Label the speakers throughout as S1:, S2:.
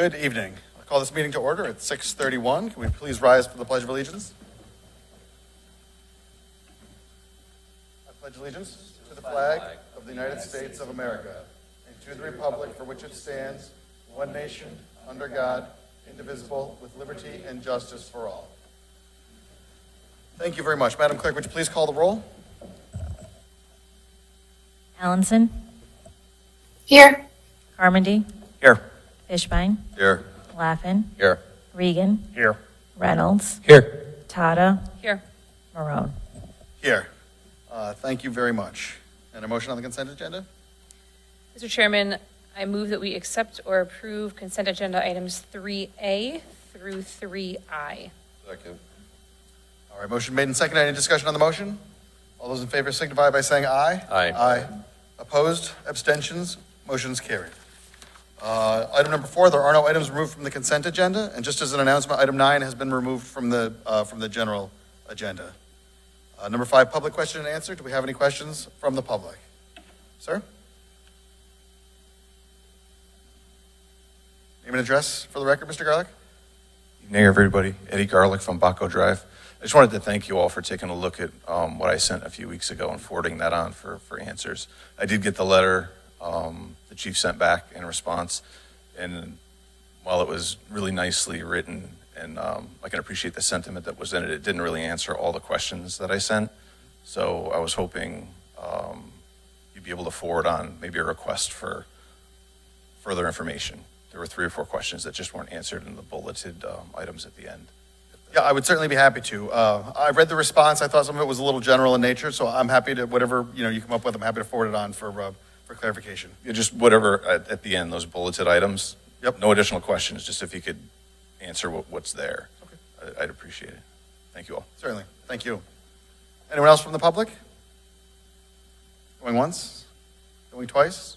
S1: Good evening. I call this meeting to order at 6:31. Can we please rise for the Pledge of Allegiance? I pledge allegiance to the flag of the United States of America and to the republic for which it stands, one nation, under God, indivisible, with liberty and justice for all. Thank you very much. Madam Clerk, would you please call the roll?
S2: Allenson.
S3: Here.
S2: Carmody.
S1: Here.
S2: Fishbein.
S1: Here.
S2: Laffin.
S1: Here.
S2: Regan.
S1: Here.
S2: Reynolds.
S1: Here.
S2: Tata.
S3: Here.
S2: Marone.
S1: Here. Thank you very much. And a motion on the consent agenda?
S3: Mr. Chairman, I move that we accept or approve consent agenda items 3A through 3I.
S4: Second.
S1: All right, motion made and seconded. Any discussion on the motion? All those in favor signify by saying aye.
S4: Aye.
S1: Aye. Opposed? Abstentions? Motion's carried. Item number 4, there are no items removed from the consent agenda. And just as an announcement, item 9 has been removed from the general agenda. Number 5, public question and answer. Do we have any questions from the public? Sir? Name and address for the record, Mr. Garlick?
S4: Evening, everybody. Eddie Garlick from Baco Drive. I just wanted to thank you all for taking a look at what I sent a few weeks ago and forwarding that on for answers. I did get the letter the chief sent back in response, and while it was really nicely written, and I can appreciate the sentiment that was in it, it didn't really answer all the questions that I sent. So I was hoping you'd be able to forward on maybe a request for further information. There were 3 or 4 questions that just weren't answered in the bulleted items at the end.
S1: Yeah, I would certainly be happy to. I read the response. I thought some of it was a little general in nature, so I'm happy to, whatever you come up with, I'm happy to forward it on for clarification.
S4: Yeah, just whatever at the end, those bulleted items.
S1: Yep.
S4: No additional questions, just if you could answer what's there.
S1: Okay.
S4: I'd appreciate it. Thank you all.
S1: Certainly. Thank you. Anyone else from the public? Going once? Going twice?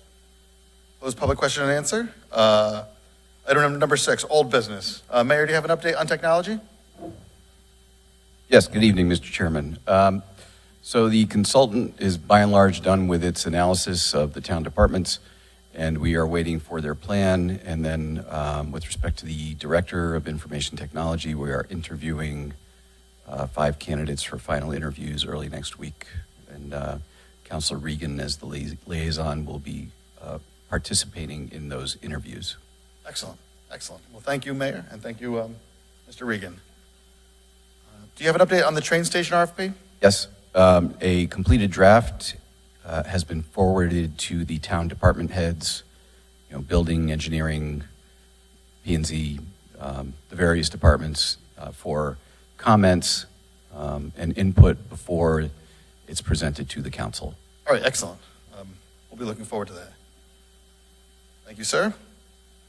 S1: Closed public question and answer. Item number 6, old business. Mayor, do you have an update on technology?
S5: Yes, good evening, Mr. Chairman. So the consultant is by and large done with its analysis of the town departments, and we are waiting for their plan. And then with respect to the Director of Information Technology, we are interviewing 5 candidates for final interviews early next week. And Councilor Regan, as the liaison, will be participating in those interviews.
S1: Excellent. Excellent. Well, thank you, Mayor, and thank you, Mr. Regan. Do you have an update on the train station RFP?
S5: Yes, a completed draft has been forwarded to the town department heads, building, engineering, P&Z, the various departments for comments and input before it's presented to the council.
S1: All right, excellent. We'll be looking forward to that. Thank you, sir.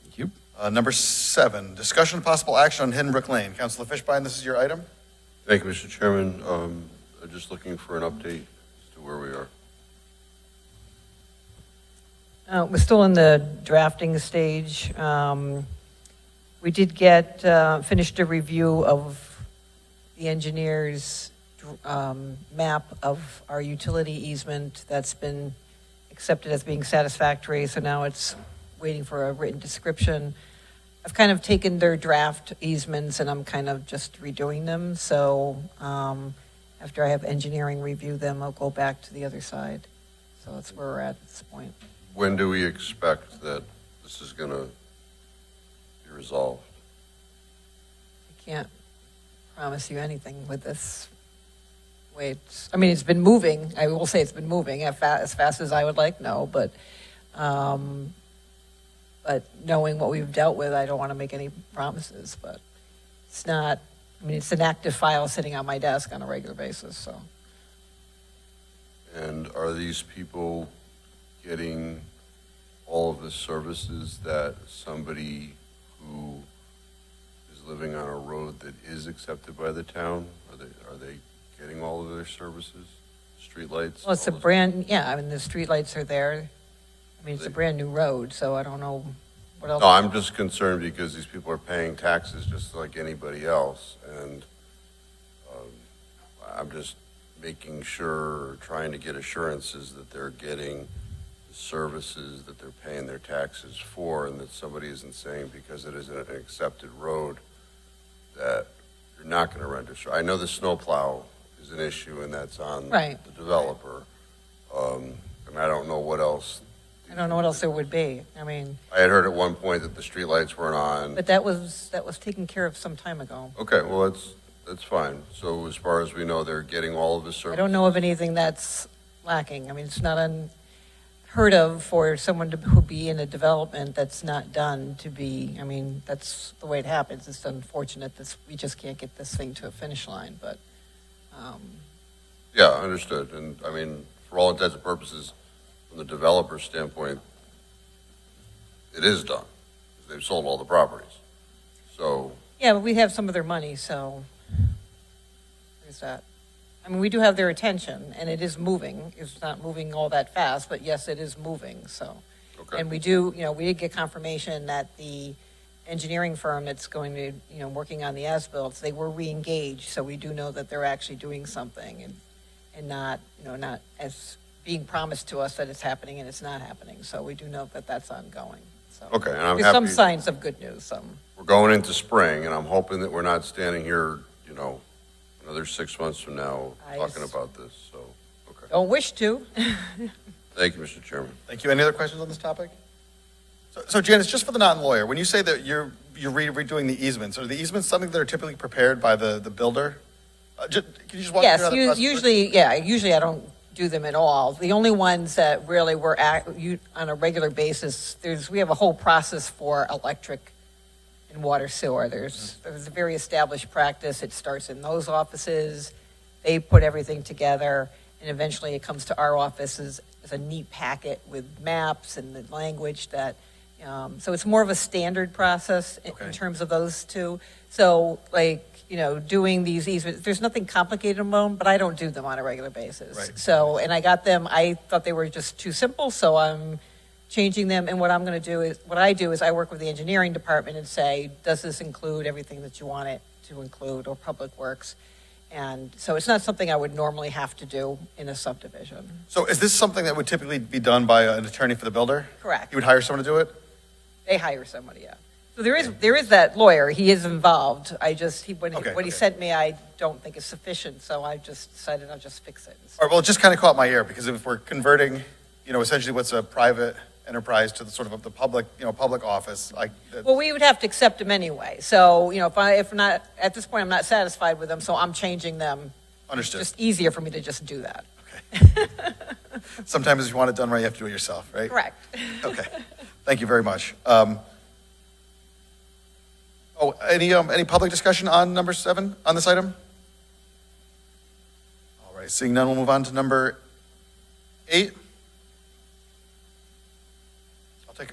S5: Thank you.
S1: Number 7, discussion of possible action on Hidden Brook Lane. Councilor Fishbein, this is your item.
S6: Thank you, Mr. Chairman. I'm just looking for an update as to where we are.
S7: We're still in the drafting stage. We did get finished a review of the engineer's map of our utility easement. That's been accepted as being satisfactory, so now it's waiting for a written description. I've kind of taken their draft easements and I'm kind of just redoing them. So after I have engineering review them, I'll go back to the other side. So that's where we're at this point.
S6: When do we expect that this is going to be resolved?
S7: I can't promise you anything with this way. It's been moving. I will say it's been moving as fast as I would like. No, but knowing what we've dealt with, I don't want to make any promises, but it's not, it's an active file sitting on my desk on a regular basis, so.
S6: And are these people getting all of the services that somebody who is living on a road that is accepted by the town, are they getting all of their services? Streetlights?
S7: Well, it's a the streetlights are there. It's a brand new road, so I don't know what else.
S6: No, I'm just concerned because these people are paying taxes just like anybody else, and I'm just making sure, trying to get assurances that they're getting the services that they're paying their taxes for, and that somebody isn't saying because it isn't an accepted road that you're not going to render. I know the snowplow is an issue, and that's on
S7: Right.
S6: the developer. And I don't know what else.
S7: I don't know what else there would be. I mean,
S6: I had heard at one point that the streetlights weren't on.
S7: but that was taken care of some time ago.
S6: Okay, well, that's fine. So as far as we know, they're getting all of the services.
S7: I don't know of anything that's lacking. I mean, it's not unheard of for someone who be in a development that's not done to be, I mean, that's the way it happens. It's unfortunate we just can't get this thing to a finish line, but,
S6: Yeah, understood. And I mean, for all intents and purposes, from the developer's standpoint, it is done. They've sold all the properties. So,
S7: yeah, but we have some of their money, so there's that. I mean, we do have their attention, and it is moving. It's not moving all that fast, but yes, it is moving, so.
S6: okay.
S7: And we do, we did get confirmation that the engineering firm that's going to, working on the as-built, they were re-engaged, so we do know that they're actually doing something and not, not as being promised to us that it's happening and it's not happening. So we do know that that's ongoing, so.
S6: Okay, and I'm
S7: There's some
S6: happy-
S7: signs of good news,
S6: We're going into spring, and I'm hoping that we're not standing here, another 6 months from now talking about this, so, okay.
S7: Don't wish to.
S6: Thank you, Mr. Chairman.
S1: Thank you. Any other questions on this topic? So Janice, just for the non-lawyer, when you say that you're redoing the easements, are the easements something that are typically prepared by the builder? Can you just walk me through how
S7: Yes,
S1: that process works?
S7: usually I don't do them at all. The only ones that really were on a regular basis, we have a whole process for electric and water sewer. There's a very established practice. It starts in those offices. They put everything together, and eventually it comes to our offices as a neat packet with maps and the language that, so it's more of a standard process in
S1: Okay.
S7: terms of those two. So doing these easements, there's nothing complicated about them, but I don't do them on a regular basis.
S1: Right.
S7: So, and I got them, I thought they were just too simple, so I'm changing them. And what I do is I work with the engineering department and say, does this include everything that you want it to include, or Public Works? And so it's not something I would normally have to do in a subdivision.
S1: So is this something that would typically be done by an attorney for the builder?
S7: Correct.
S1: You would hire someone to do it?
S7: They hire somebody, yeah. So there is that lawyer, he is involved. When
S1: Okay.
S7: he sent me, I don't think is sufficient, so I just decided I'll just fix it.
S1: All right, well, it just kind of caught my ear, because if we're converting, essentially what's a private enterprise to the sort of the public, public office,
S7: Well, we would have to accept them anyway. So, if not, at this point, I'm not satisfied with them, so I'm changing them.
S1: understood.
S7: It's just easier for me to just do that.
S1: Sometimes if you want it done right, you have to do it yourself, right?
S7: Correct.
S1: Okay, thank you very much. Any public discussion on number 7, on this item? All right, seeing none, we'll move on to number 8.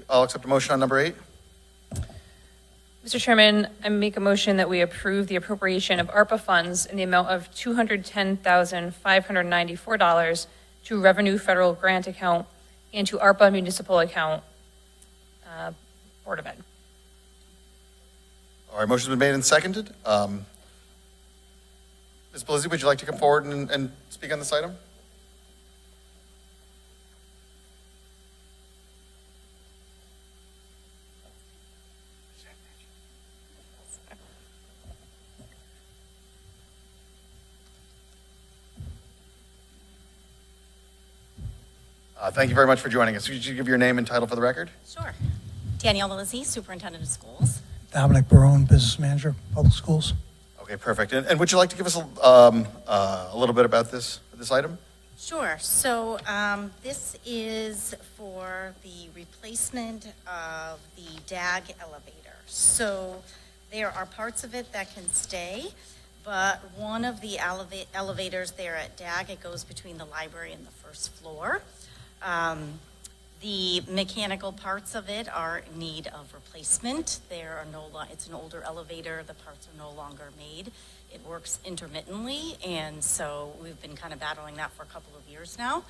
S1: I'll accept a motion on number 8.
S3: Mr. Chairman, I make a motion that we approve the appropriation of ARPA funds in the amount of $210,594 to Revenue Federal Grant Account and to ARPA Municipal Account, Board of Ed.
S1: All right, motion's been made and seconded. Ms. Blizzy, would you like to come forward and speak on this item? Thank you very much for joining us. Could you give your name and title for the record?
S8: Sure. Danielle Lizzie, Superintendent of Schools.
S9: Dominic Barone, Business Manager, Public Schools.
S1: Okay, perfect. And would you like to give us a little bit about this item?
S8: Sure. So this is for the replacement of the DAG elevator. So there are parts of it that can stay, but one of the elevators there at DAG, it goes between the library and the first floor. The mechanical parts of it are in need of replacement. It's an older elevator. The parts are no longer made. It works intermittently, and so we've been kind of battling that for a couple of years now.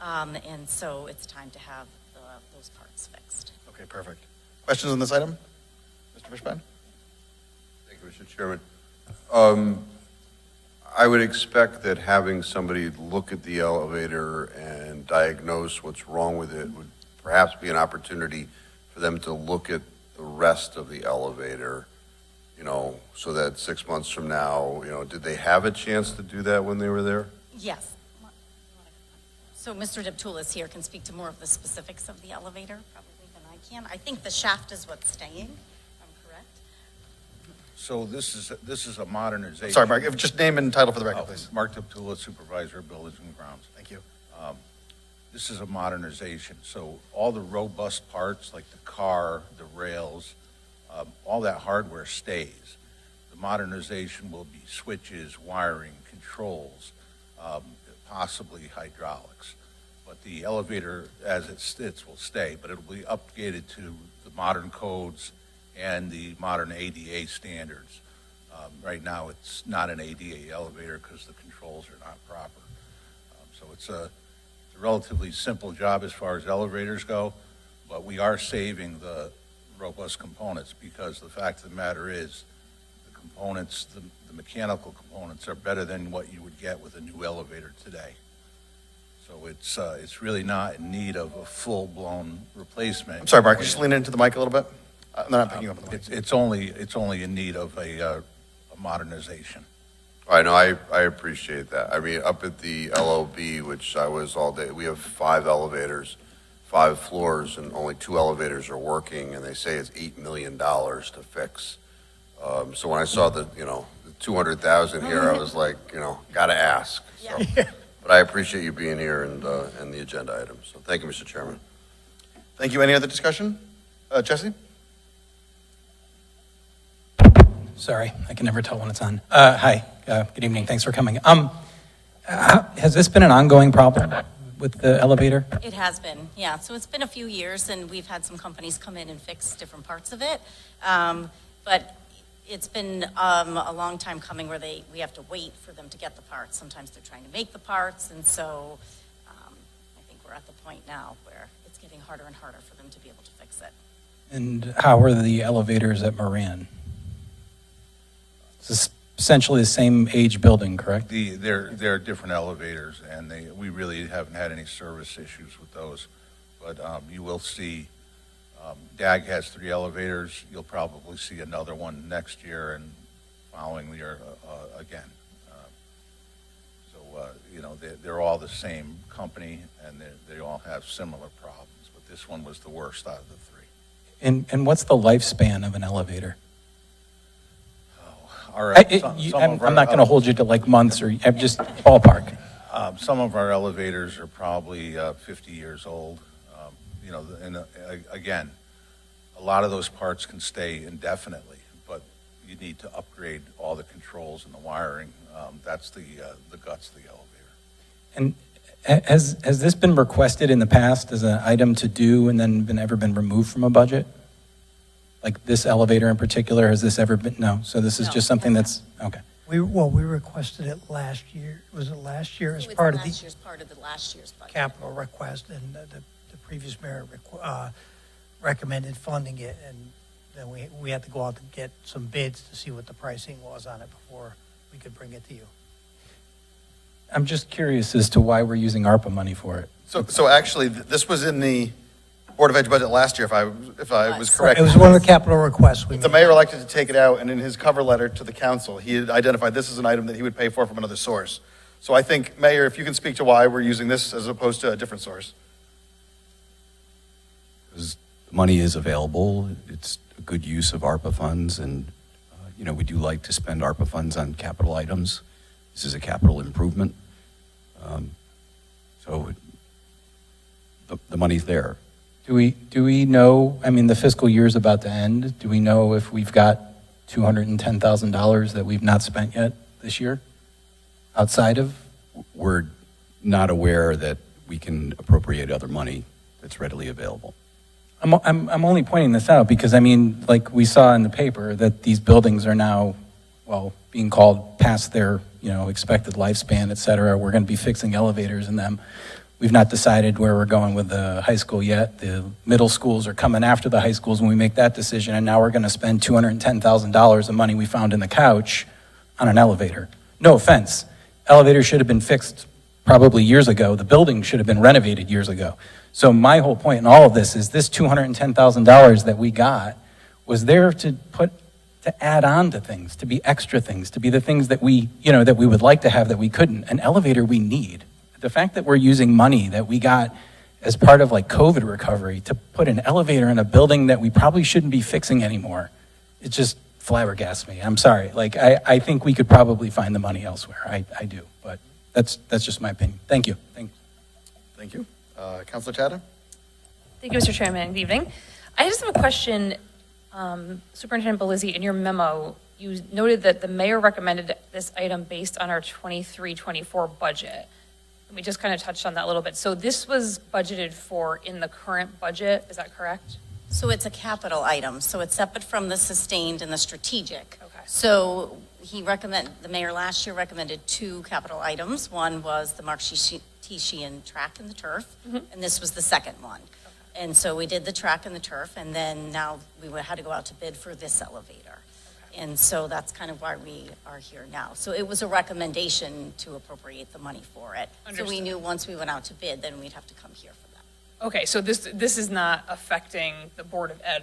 S8: And so it's time to have those parts fixed.
S1: Okay, perfect. Questions on this item? Mr. Fishbein?
S6: Thank you, Mr. Chairman. I would expect that having somebody look at the elevator and diagnose what's wrong with it would perhaps be an opportunity for them to look at the rest of the elevator, you know, so that 6 months from now, you know, did they have a chance to do that when they were there?
S8: Yes. So Mr. Deptoulis here can speak to more of the specifics of the elevator, probably than I can. I think the shaft is what's staying, if I'm correct.
S10: So this is a modernization.
S1: Sorry, Mark, just name and title for the record, please.
S10: Mark Deptula, Supervisor of Buildings and Grounds.
S1: Thank you.
S10: This is a modernization, so all the robust parts, like the car, the rails, all that hardware stays. The modernization will be switches, wiring, controls, possibly hydraulics. But the elevator, as it sits, will stay, but it'll be updated to the modern codes and the modern ADA standards. Right now, it's not an ADA elevator because the controls are not proper. So it's a relatively simple job as far as elevators go, but we are saving the robust components because the fact of the matter is the components, the mechanical components are better than what you would get with a new elevator today. So it's really not in need of a full-blown replacement.
S1: I'm sorry, Mark, could you just lean into the mic a little bit? They're not picking you up on the mic.
S10: It's only in need of a modernization.
S6: I know, I appreciate that. I mean, up at the LOB, which I was all day, we have 5 elevators, 5 floors, and only 2 elevators are working, and they say it's $8 million to fix. So when I saw the 200,000 here, I was like, gotta ask. So, but I appreciate you being here and the agenda items. So thank you, Mr. Chairman.
S1: Thank you. Any other discussion? Jesse?
S11: Sorry, I can never tell when it's on. Hi, good evening, thanks for coming. Has this been an ongoing problem with the elevator?
S8: It has been, yeah. So it's been a few years, and we've had some companies come in and fix different parts of it. But it's been a long time coming where we have to wait for them to get the parts. Sometimes they're trying to make the parts, and so I think we're at the point now where it's getting harder and harder for them to be able to fix it.
S11: And how are the elevators at Moran? It's essentially the same age building, correct?
S10: They're different elevators, and we really haven't had any service issues with those. But you will see, DAG has 3 elevators. You'll probably see another one next year and following year again. They're all the same company, and they all have similar problems. But this one was the worst out of the 3.
S11: And what's the lifespan of an elevator?
S10: I'm
S11: I'm not going to hold you to like months or just ballpark.
S10: Some of our elevators are probably 50 years old. Again, a lot of those parts can stay indefinitely, but you need to upgrade all the controls and the wiring. That's the guts of the elevator.
S11: And has this been requested in the past as an item to do and then ever been removed from a budget? Like this elevator in particular, has this ever been? No. So this is just something that's okay.
S9: We requested it last year. Was it last year as part of the
S8: Part of the last year's budget.
S9: capital request, and the previous mayor recommended funding it, and then we had to go out to get some bids to see what the pricing was on it before we could bring it to you.
S11: I'm just curious as to why we're using ARPA money for it.
S1: So actually, this was in the Board of Ed budget last year, if I was correct.
S9: It was one of the capital requests we
S1: The
S9: made.
S1: mayor elected to take it out, and in his cover letter to the council, he had identified this as an item that he would pay for from another source. So I think, Mayor, if you can speak to why we're using this as opposed to a different source.
S5: Because the money is available, it's a good use of ARPA funds, and we do like to spend ARPA funds on capital items. This is a capital improvement, so the money's there.
S11: Do we know, I mean, the fiscal year's about to end. Do we know if we've got $210,000 that we've not spent yet this year outside of?
S5: We're not aware that we can appropriate other money that's readily available.
S11: I'm only pointing this out because, I mean, like we saw in the paper that these buildings are now, being called past their, expected lifespan, et cetera. We're going to be fixing elevators in them. We've not decided where we're going with the high school yet. The middle schools are coming after the high schools when we make that decision, and now we're going to spend $210,000 of money we found in the couch on an elevator. No offense. Elevator should have been fixed probably years ago. The building should have been renovated years ago. So my whole point in all of this is this $210,000 that we got was there to add on to things, to be extra things, to be the things that we, that we would like to have that we couldn't. An elevator we need. The fact that we're using money that we got as part of like COVID recovery to put an elevator in a building that we probably shouldn't be fixing anymore, it just flabbergasts me. I'm sorry. Like, I think we could probably find the money elsewhere. I do, but that's just my opinion. Thank you.
S1: Thank you. Councilor Tata?
S3: Thank you, Mr. Chairman. Good evening. I just have a question. Superintendent Boulier, in your memo, you noted that the mayor recommended this item based on our 23-24 budget. And we just kind of touched on that a little bit. So this was budgeted for in the current budget, is that correct?
S8: So it's a capital item, so it's separate from the sustained and the strategic.
S3: Okay.
S8: So the mayor last year recommended 2 capital items. One was the Mark-Tishian track and the turf, and this was the second one. And so we did the track and the turf, and then now we had to go out to bid for this elevator. And so that's kind of why we are here now. So it was a recommendation to appropriate the money for it.
S3: Understood.
S8: So we knew once we went out to bid, then we'd have to come here for that.
S3: Okay, so this is not affecting the Board of Ed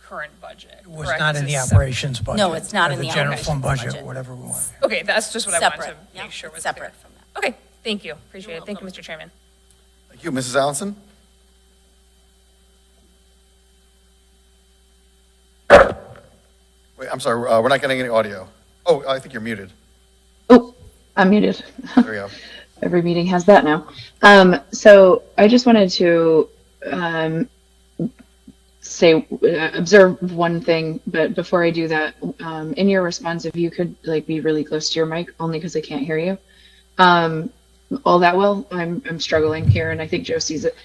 S3: current budget,
S9: It was
S3: correct?
S9: not
S3: This
S9: in the
S3: is
S9: operations budget.
S8: No, it's not
S9: or
S8: in the
S9: general
S8: operations
S9: fund budget,
S8: budget.
S9: whatever we want.
S3: Okay, that's just what I wanted
S8: Separate.
S3: to make sure was
S8: separate
S3: clear.
S8: from that.
S3: Okay, thank you. Appreciate it. Thank you, Mr. Chairman.
S1: Thank you. Mrs. Allison? Wait, I'm sorry, we're not getting any audio. Oh, I think you're muted.
S12: Oh, I'm muted.
S1: There we go.
S12: Every meeting has that now. So I just wanted to observe one thing, but before I do that, in your response, if you could be really close to your mic, only because I can't hear you. All that well, I'm struggling here, and I think Joe sees it.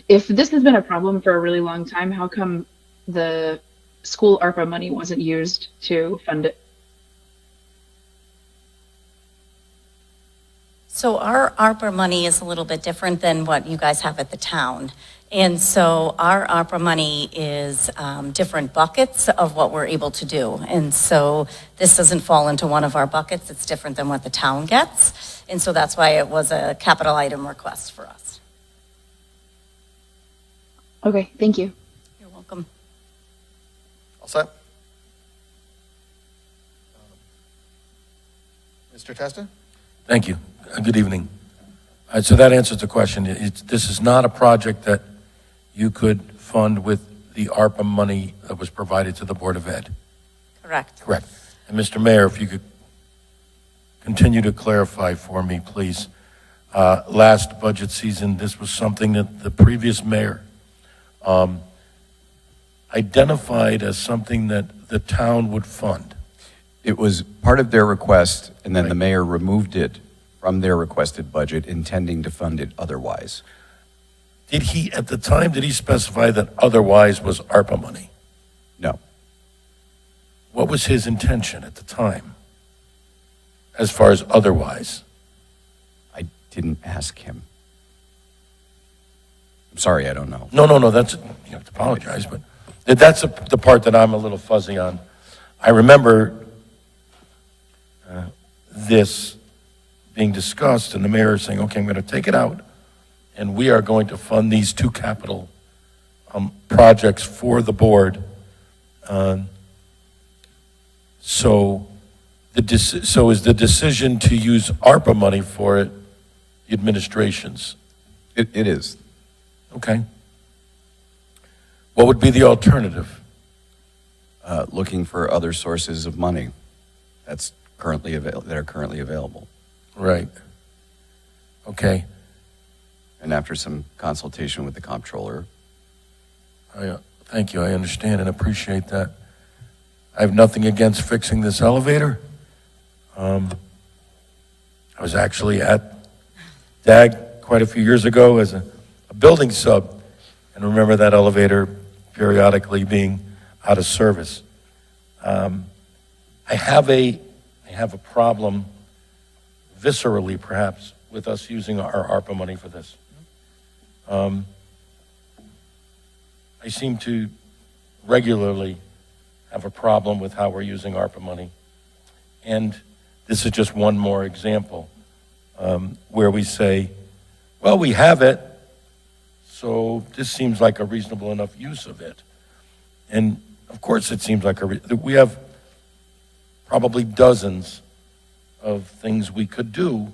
S12: If this has been a problem for a really long time, how come the school ARPA money wasn't used to fund it?
S8: So our ARPA money is a little bit different than what you guys have at the town. And so our ARPA money is different buckets of what we're able to do. And so this doesn't fall into one of our buckets. It's different than what the town gets. And so that's why it was a capital item request for us.
S12: Okay, thank you.
S8: You're welcome.
S1: All set? Mr. Testa?
S13: Thank you. Good evening. So that answers the question. This is not a project that you could fund with the ARPA money that was provided to the Board of Ed.
S8: Correct.
S13: Correct. And Mr. Mayor, if you could continue to clarify for me, please. Last budget season, this was something that the previous mayor identified as something that the town would fund.
S5: It was part of their request, and then
S13: Right.
S5: the mayor removed it from their requested budget, intending to fund it otherwise.
S13: Did he, at the time, did he specify that otherwise was ARPA money?
S5: No.
S13: What was his intention at the time, as far as otherwise?
S5: I didn't ask him. I'm sorry, I don't know.
S13: No, that's, you have to apologize, but that's the part that I'm a little fuzzy on. I remember this being discussed and the mayor saying, okay, I'm going to take it out and we are going to fund these 2 capital projects for the board. So is the decision to use ARPA money for it the administration's?
S5: It is.
S13: Okay. What would be the alternative?
S5: Looking for other sources of money that are currently available.
S13: Right. Okay.
S5: And after some consultation with the comptroller,
S13: Thank you. I understand and appreciate that. I have nothing against fixing this elevator. I was actually at DAG quite a few years ago as a building sub, and remember that elevator periodically being out of service. I have a problem, viscerally perhaps, with us using our ARPA money for this. I seem to regularly have a problem with how we're using ARPA money. And this is just one more example where we say, well, we have it, so this seems like a reasonable enough use of it. And of course, it seems like we have probably dozens of things we could do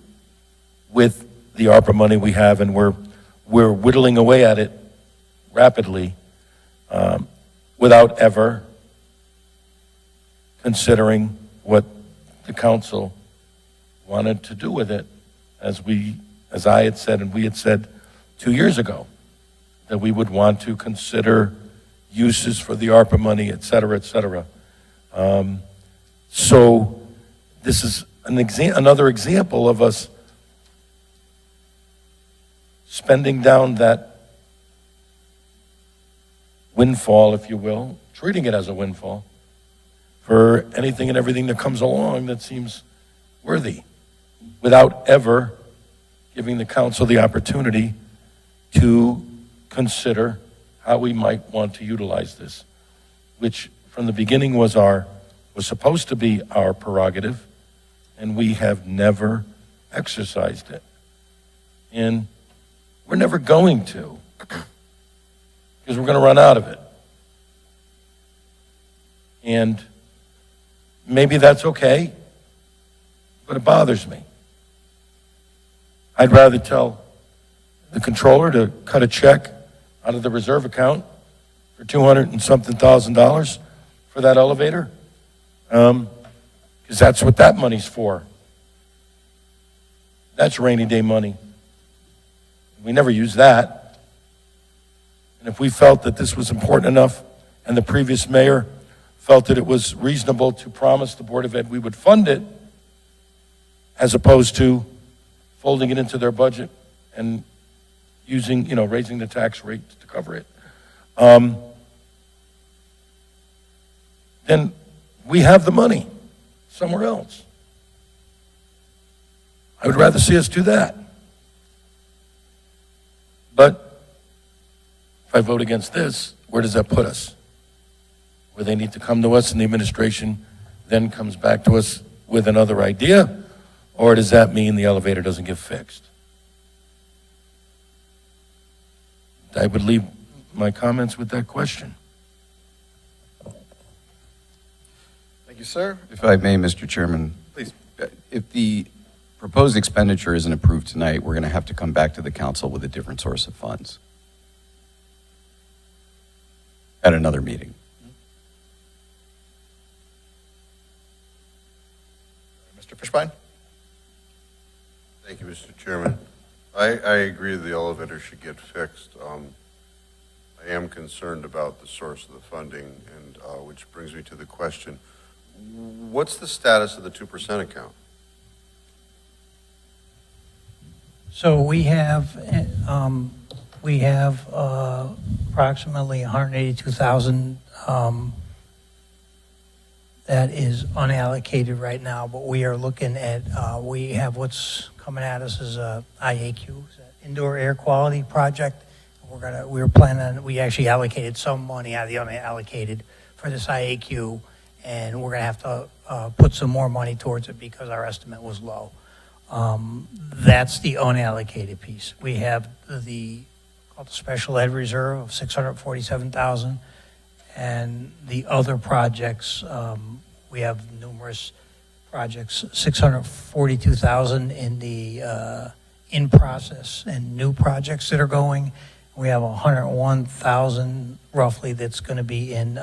S13: with the ARPA money we have, and we're whittling away at it rapidly without ever considering what the council wanted to do with it, as I had said and we had said 2 years ago, that we would want to consider uses for the ARPA money, et cetera, et cetera. So this is another example of us spending down that windfall, if you will, treating it as a windfall for anything and everything that comes along that seems worthy, without ever giving the council the opportunity to consider how we might want to utilize this, which from the beginning was supposed to be our prerogative, and we have never exercised it. And we're never going to, because we're going to run out of it. And maybe that's okay, but it bothers me. I'd rather tell the controller to cut a check out of the reserve account for $200 and something thousand for that elevator, because that's what that money's for. That's rainy day money. We never use that. And if we felt that this was important enough, and the previous mayor felt that it was reasonable to promise the Board of Ed we would fund it, as opposed to folding it into their budget and using, raising the tax rate to cover it, then we have the money somewhere else. I would rather see us do that. But if I vote against this, where does that put us? Where they need to come to us and the administration then comes back to us with another idea? Or does that mean the elevator doesn't get fixed? I would leave my comments with that question.
S1: Thank you, sir.
S5: If I may, Mr. Chairman.
S1: Please.
S5: If the proposed expenditure isn't approved tonight, we're going to have to come back to the council with a different source of funds at another meeting.
S1: Mr. Fishbein?
S6: Thank you, Mr. Chairman. I agree the elevator should get fixed. I am concerned about the source of the funding, and which brings me to the question, what's the status of the 2% account?
S9: So we have approximately 182,000 that is unallocated right now, but we are looking at, we have what's coming at us as a IAQ, indoor air quality project. We actually allocated some money out of the unallocated for this IAQ, and we're gonna have to put some more money towards it because our estimate was low. That's the unallocated piece. We have called the special ed reserve of 647,000, and the other projects, we have numerous projects, 642,000 in the in process and new projects that are going. We have 101,000 roughly that's going to be in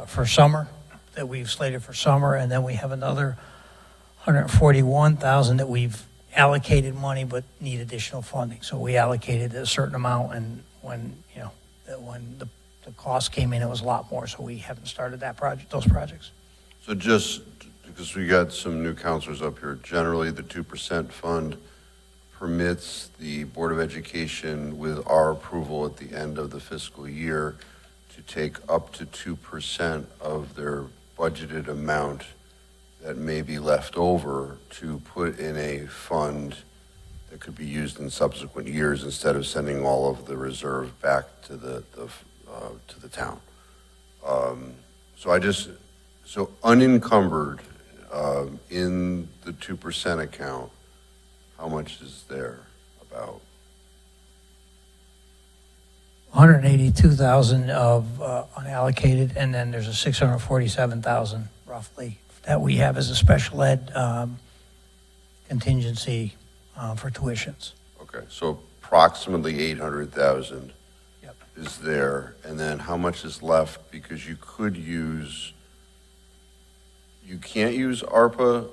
S9: for summer, that we've slated for summer, and then we have another 141,000 that we've allocated money but need additional funding. So we allocated a certain amount, and when the cost came in, it was a lot more. So we haven't started those projects.
S6: So just because we got some new counselors up here, generally the 2% fund permits the Board of Education, with our approval at the end of the fiscal year, to take up to 2% of their budgeted amount that may be left over to put in a fund that could be used in subsequent years, instead of sending all of the reserve back to the town. So unencumbered in the 2% account, how much is there about?
S9: 182,000 of unallocated, and then there's a 647,000 roughly that we have as a special ed contingency for tuitions.
S6: Okay, so approximately 800,000
S9: Yep.
S6: is there, and then how much is left? Because you could use, you can't use ARPA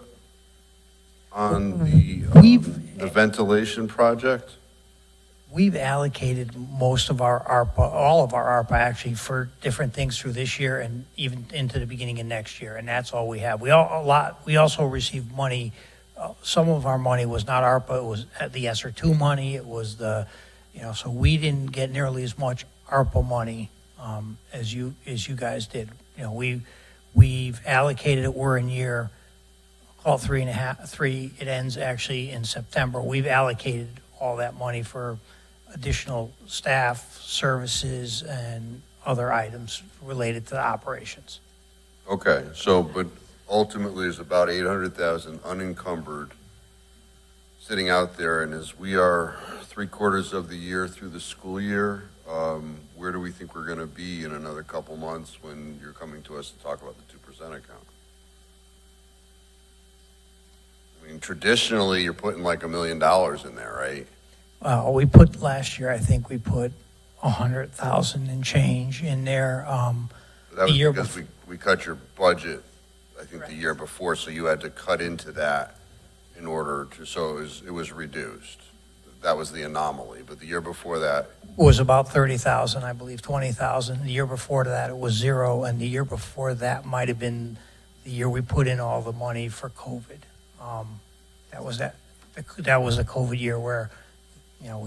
S6: on the ventilation project?
S9: We've allocated most of our ARPA, all of our ARPA actually, for different things through this year and even into the beginning of next year, and that's all we have. We also received money. Some of our money was not ARPA; it was the ESSER 2 money. It was so we didn't get nearly as much ARPA money as you guys did. We've allocated it. We're in year, call it 3.5. It ends actually in September. We've allocated all that money for additional staff, services, and other items related to the operations.
S6: Okay, so, but ultimately there's about 800,000 unencumbered sitting out there, and as we are 3/4 of the year through the school year, where do we think we're gonna be in another couple months when you're coming to us to talk about the 2% account? I mean, traditionally, you're putting like $1 million in there, right?
S9: We put last year, I think we put 100,000 and change in there.
S6: But that was
S9: the year
S6: because we cut your budget, I think, the year before, so you had to cut into that in order to, so it was reduced. That was the anomaly, but the year before that,
S9: was about 30,000, I believe, 20,000. The year before that, it was 0, and the year before that might have been the year we put in all the money for COVID. That was a COVID year where,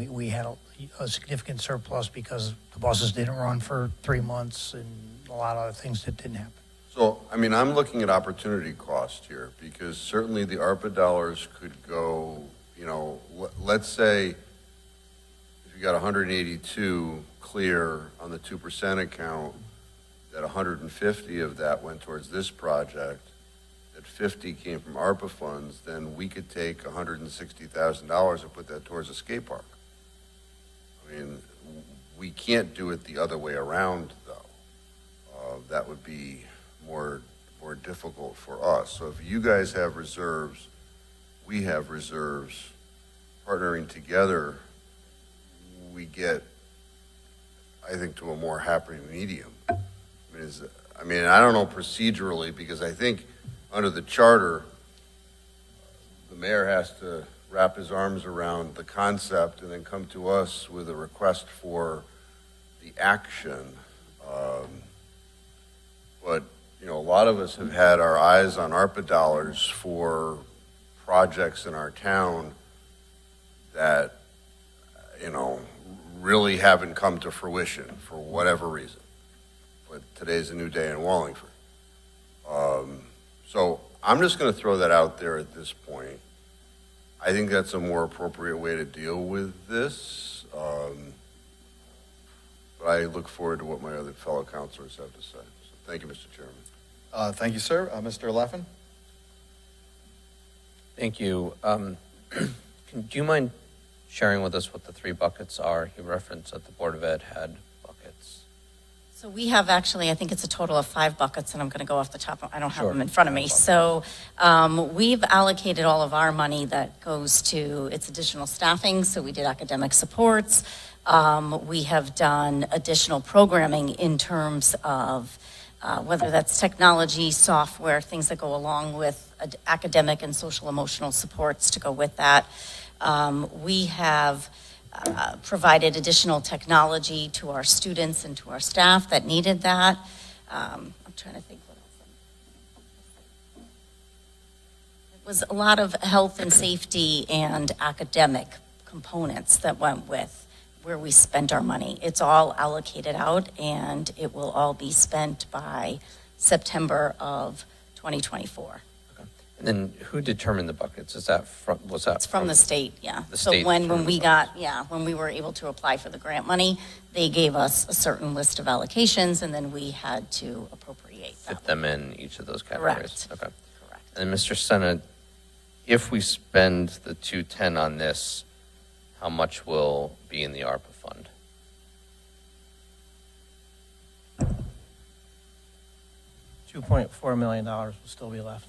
S9: we had a significant surplus because the buses didn't run for 3 months and a lot of other things that didn't happen.
S6: so, I mean, I'm looking at opportunity cost here, because certainly the ARPA dollars could go, let's say if you got 182 clear on the 2% account, that 150 of that went towards this project, that 50 came from ARPA funds, then we could take $160,000 and put that towards a skate park. I mean, we can't do it the other way around, though. That would be more difficult for us. So if you guys have reserves, we have reserves, partnering together, we get, I think, to a more happy medium. I mean, I don't know procedurally, because I think under the charter, the mayor has to wrap his arms around the concept and then come to us with a request for the action. But, a lot of us have had our eyes on ARPA dollars for projects in our town that, really haven't come to fruition for whatever reason. But today's a new day in Wallingford. So I'm just going to throw that out there at this point. I think that's a more appropriate way to deal with this. But I look forward to what my other fellow councilors have to say. So thank you, Mr. Chairman.
S1: Thank you, sir. Mr. Laffin?
S14: Thank you. Do you mind sharing with us what the 3 buckets are? You referenced that the Board of Ed had buckets.
S8: So we have actually, I think it's a total of 5 buckets, and I'm going to go off the top. I don't have
S14: Sure.
S8: them in front of me. So we've allocated all of our money that goes to its additional staffing. So we did academic supports. We have done additional programming in terms of whether that's technology, software, things that go along with academic and social emotional supports to go with that. We have provided additional technology to our students and to our staff that needed that. I'm trying to think what else. It was a lot of health and safety and academic components that went with where we spent our money. It's all allocated out, and it will all be spent by September of 2024.
S14: And then who determined the buckets? Is that
S8: It's from the state, yeah.
S14: The
S8: So
S14: state
S8: when
S14: determined
S8: we
S14: the
S8: got, when we were able to apply for the grant money, they gave us a certain list of allocations, and then we had to appropriate
S14: fit
S8: that.
S14: them in each of those categories?
S8: Correct.
S14: Okay.
S8: Correct.
S14: And then Mr. Senna, if we spend the 210 on this, how much will be in the ARPA fund?
S15: $2.4 million will still be left.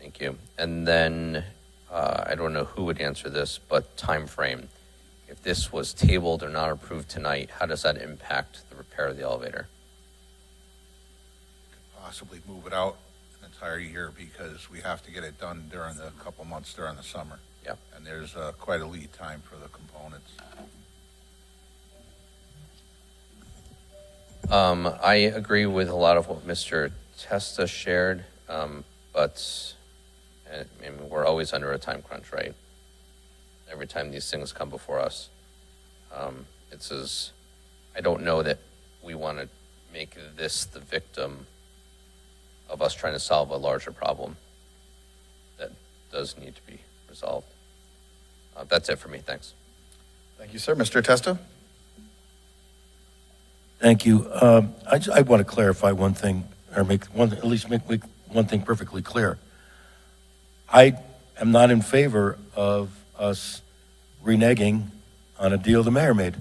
S14: Thank you. And then, I don't know who would answer this, but time frame. If this was tabled or not approved tonight, how does that impact the repair of the elevator?
S10: Could possibly move it out an entire year because we have to get it done during the couple months during the summer.
S14: Yep.
S10: And there's quite a lead time for the components.
S14: I agree with a lot of what Mr. Testa shared, but I mean, we're always under a time crunch, right? Every time these things come before us. I don't know that we want to make this the victim of us trying to solve a larger problem that does need to be resolved. That's it for me. Thanks.
S1: Thank you, sir. Mr. Testa?
S13: Thank you. I want to clarify one thing, or make one thing perfectly clear. I am not in favor of us reneging on a deal the mayor made.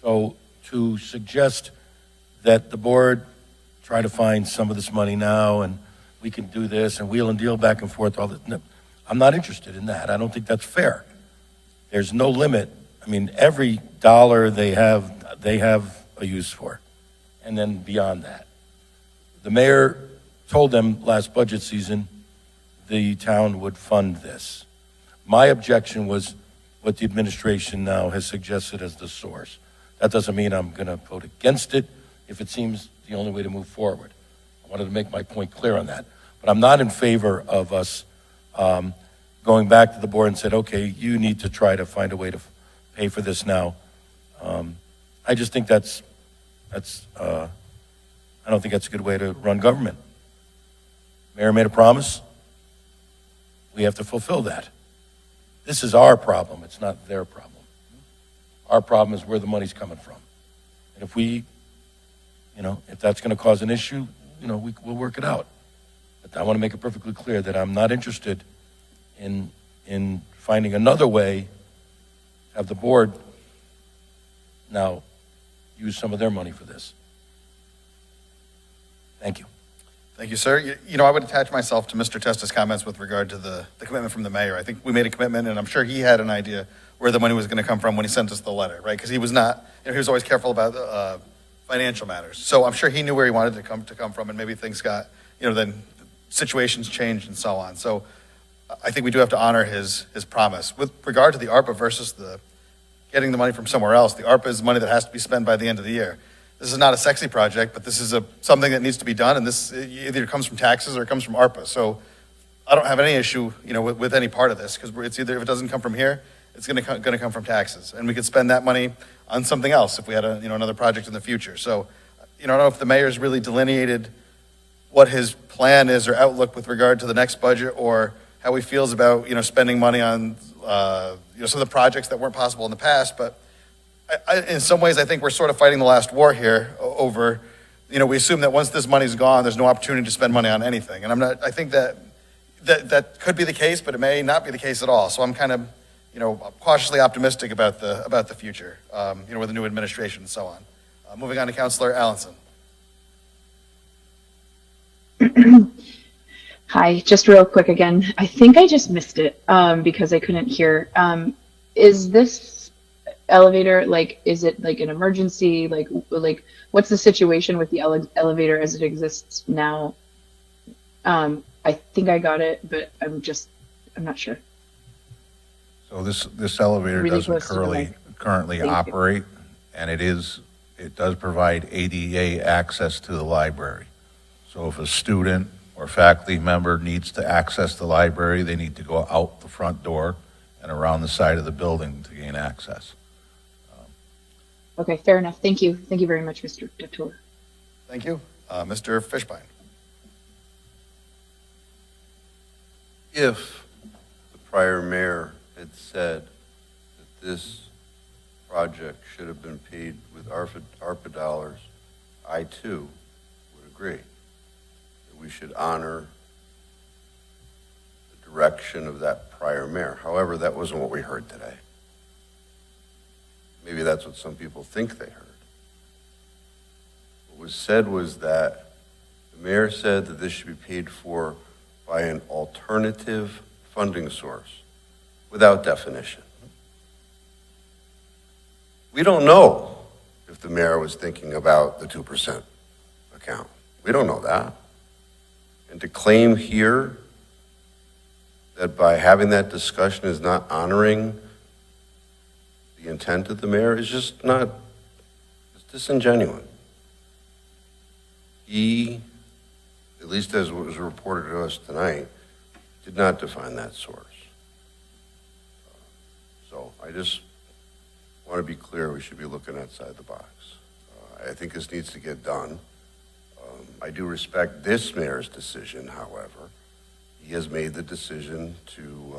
S13: So to suggest that the board try to find some of this money now and we can do this and wheel and deal back and forth, all this, no, I'm not interested in that. I don't think that's fair. There's no limit. I mean, every dollar they have a use for. And then beyond that. The mayor told them last budget season the town would fund this. My objection was what the administration now has suggested as the source. That doesn't mean I'm going to vote against it if it seems the only way to move forward. I wanted to make my point clear on that. But I'm not in favor of us going back to the board and said, okay, you need to try to find a way to pay for this now. I just think I don't think that's a good way to run government. Mayor made a promise. We have to fulfill that. This is our problem. It's not their problem. Our problem is where the money's coming from. And if that's going to cause an issue, we'll work it out. But I want to make it perfectly clear that I'm not interested in finding another way to have the board now use some of their money for this. Thank you.
S1: Thank you, sir. I would attach myself to Mr. Testa's comments with regard to the commitment from the mayor. I think we made a commitment, and I'm sure he had an idea where the money was going to come from when he sent us the letter, right? Because he was not, he was always careful about financial matters. So I'm sure he knew where he wanted to come from, and maybe things got, then situations changed and so on. So I think we do have to honor his promise. With regard to the ARPA versus the getting the money from somewhere else, the ARPA is money that has to be spent by the end of the year. This is not a sexy project, but this is something that needs to be done, and this either comes from taxes or it comes from ARPA. So I don't have any issue, with any part of this, because it's either, if it doesn't come from here, it's going to come from taxes, and we could spend that money on something else if we had another project in the future. So I don't know if the mayor's really delineated what his plan is or outlook with regard to the next budget, or how he feels about spending money on some of the projects that weren't possible in the past, but. In some ways, I think we're sort of fighting the last war here over, we assume that once this money's gone, there's no opportunity to spend money on anything. And I think that could be the case, but it may not be the case at all. So I'm kind of, cautiously optimistic about the future, with the new administration and so on. Moving on to Councilor Allenson.
S12: Hi, just real quick again. I think I just missed it because I couldn't hear. Is this elevator, is it like an emergency? Like what's the situation with the elevator as it exists now? I think I got it, but I'm not sure.
S10: So this elevator
S12: Really
S10: doesn't
S12: close to the mic.
S10: currently
S12: Thank you.
S10: operate, and it does provide ADA access to the library. So if a student or faculty member needs to access the library, they need to go out the front door and around the side of the building to gain access.
S12: Okay, fair enough. Thank you. Thank you very much, Mr. Detour.
S1: Thank you. Mr. Fishbein.
S6: If the prior mayor had said that this project should have been paid with ARPA dollars, I too would agree that we should honor the direction of that prior mayor. However, that wasn't what we heard today. Maybe that's what some people think they heard. What was said was that the mayor said that this should be paid for by an alternative funding source without definition. We don't know if the mayor was thinking about the 2% account. We don't know that. And to claim here that by having that discussion is not honoring the intent of the mayor is just not, it's disingenuous. He, at least as was reported to us tonight, did not define that source. So I just want to be clear, we should be looking outside the box. I think this needs to get done. I do respect this mayor's decision, however. He has made the decision to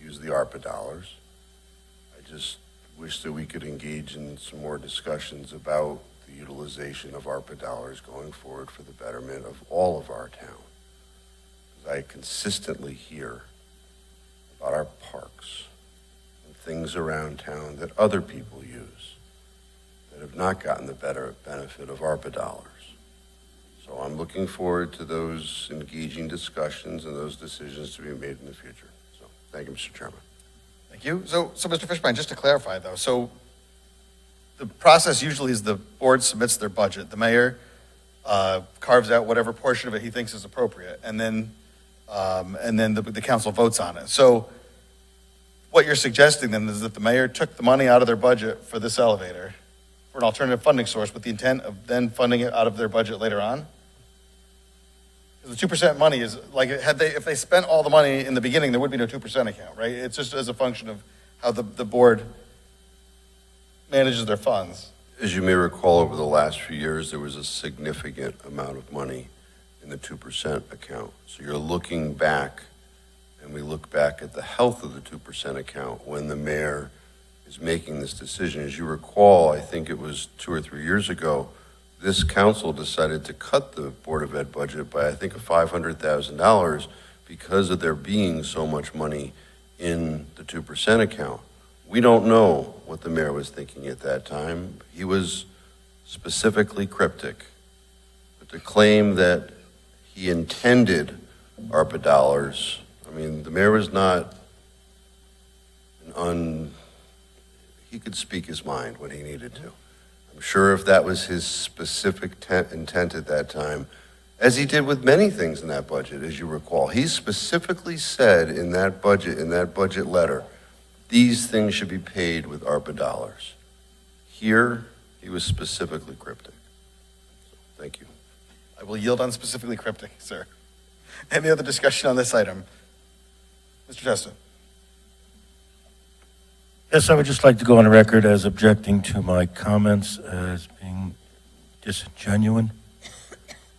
S6: use the ARPA dollars. I just wish that we could engage in some more discussions about the utilization of ARPA dollars going forward for the betterment of all of our town. Because I consistently hear about our parks and things around town that other people use that have not gotten the better benefit of ARPA dollars. So I'm looking forward to those engaging discussions and those decisions to be made in the future. So thank you, Mr. Chairman.
S1: Thank you. So Mr. Fishbein, just to clarify though, so the process usually is the board submits their budget. The mayor carves out whatever portion of it he thinks is appropriate, and then the council votes on it. So what you're suggesting then is that the mayor took the money out of their budget for this elevator for an alternative funding source with the intent of then funding it out of their budget later on? Because the 2% money is, like, if they spent all the money in the beginning, there would be no 2% account, right? It's just as a function of how the board manages their funds.
S6: As you may recall, over the last few years, there was a significant amount of money in the 2% account. So you're looking back, and we look back at the health of the 2% account when the mayor is making this decision. As you recall, I think it was 2 or 3 years ago, this council decided to cut the Board of Ed budget by, I think, $500,000 because of there being so much money in the 2% account. We don't know what the mayor was thinking at that time. He was specifically cryptic. But to claim that he intended ARPA dollars, I mean, the mayor was not he could speak his mind when he needed to. I'm sure if that was his specific intent at that time, as he did with many things in that budget, as you recall, he specifically said in that budget letter, these things should be paid with ARPA dollars. Here, he was specifically cryptic. So, thank you.
S1: I will yield on specifically cryptic, sir. Any other discussion on this item? Mr. Testa?
S13: Yes, I would just like to go on the record as objecting to my comments as being disingenuous.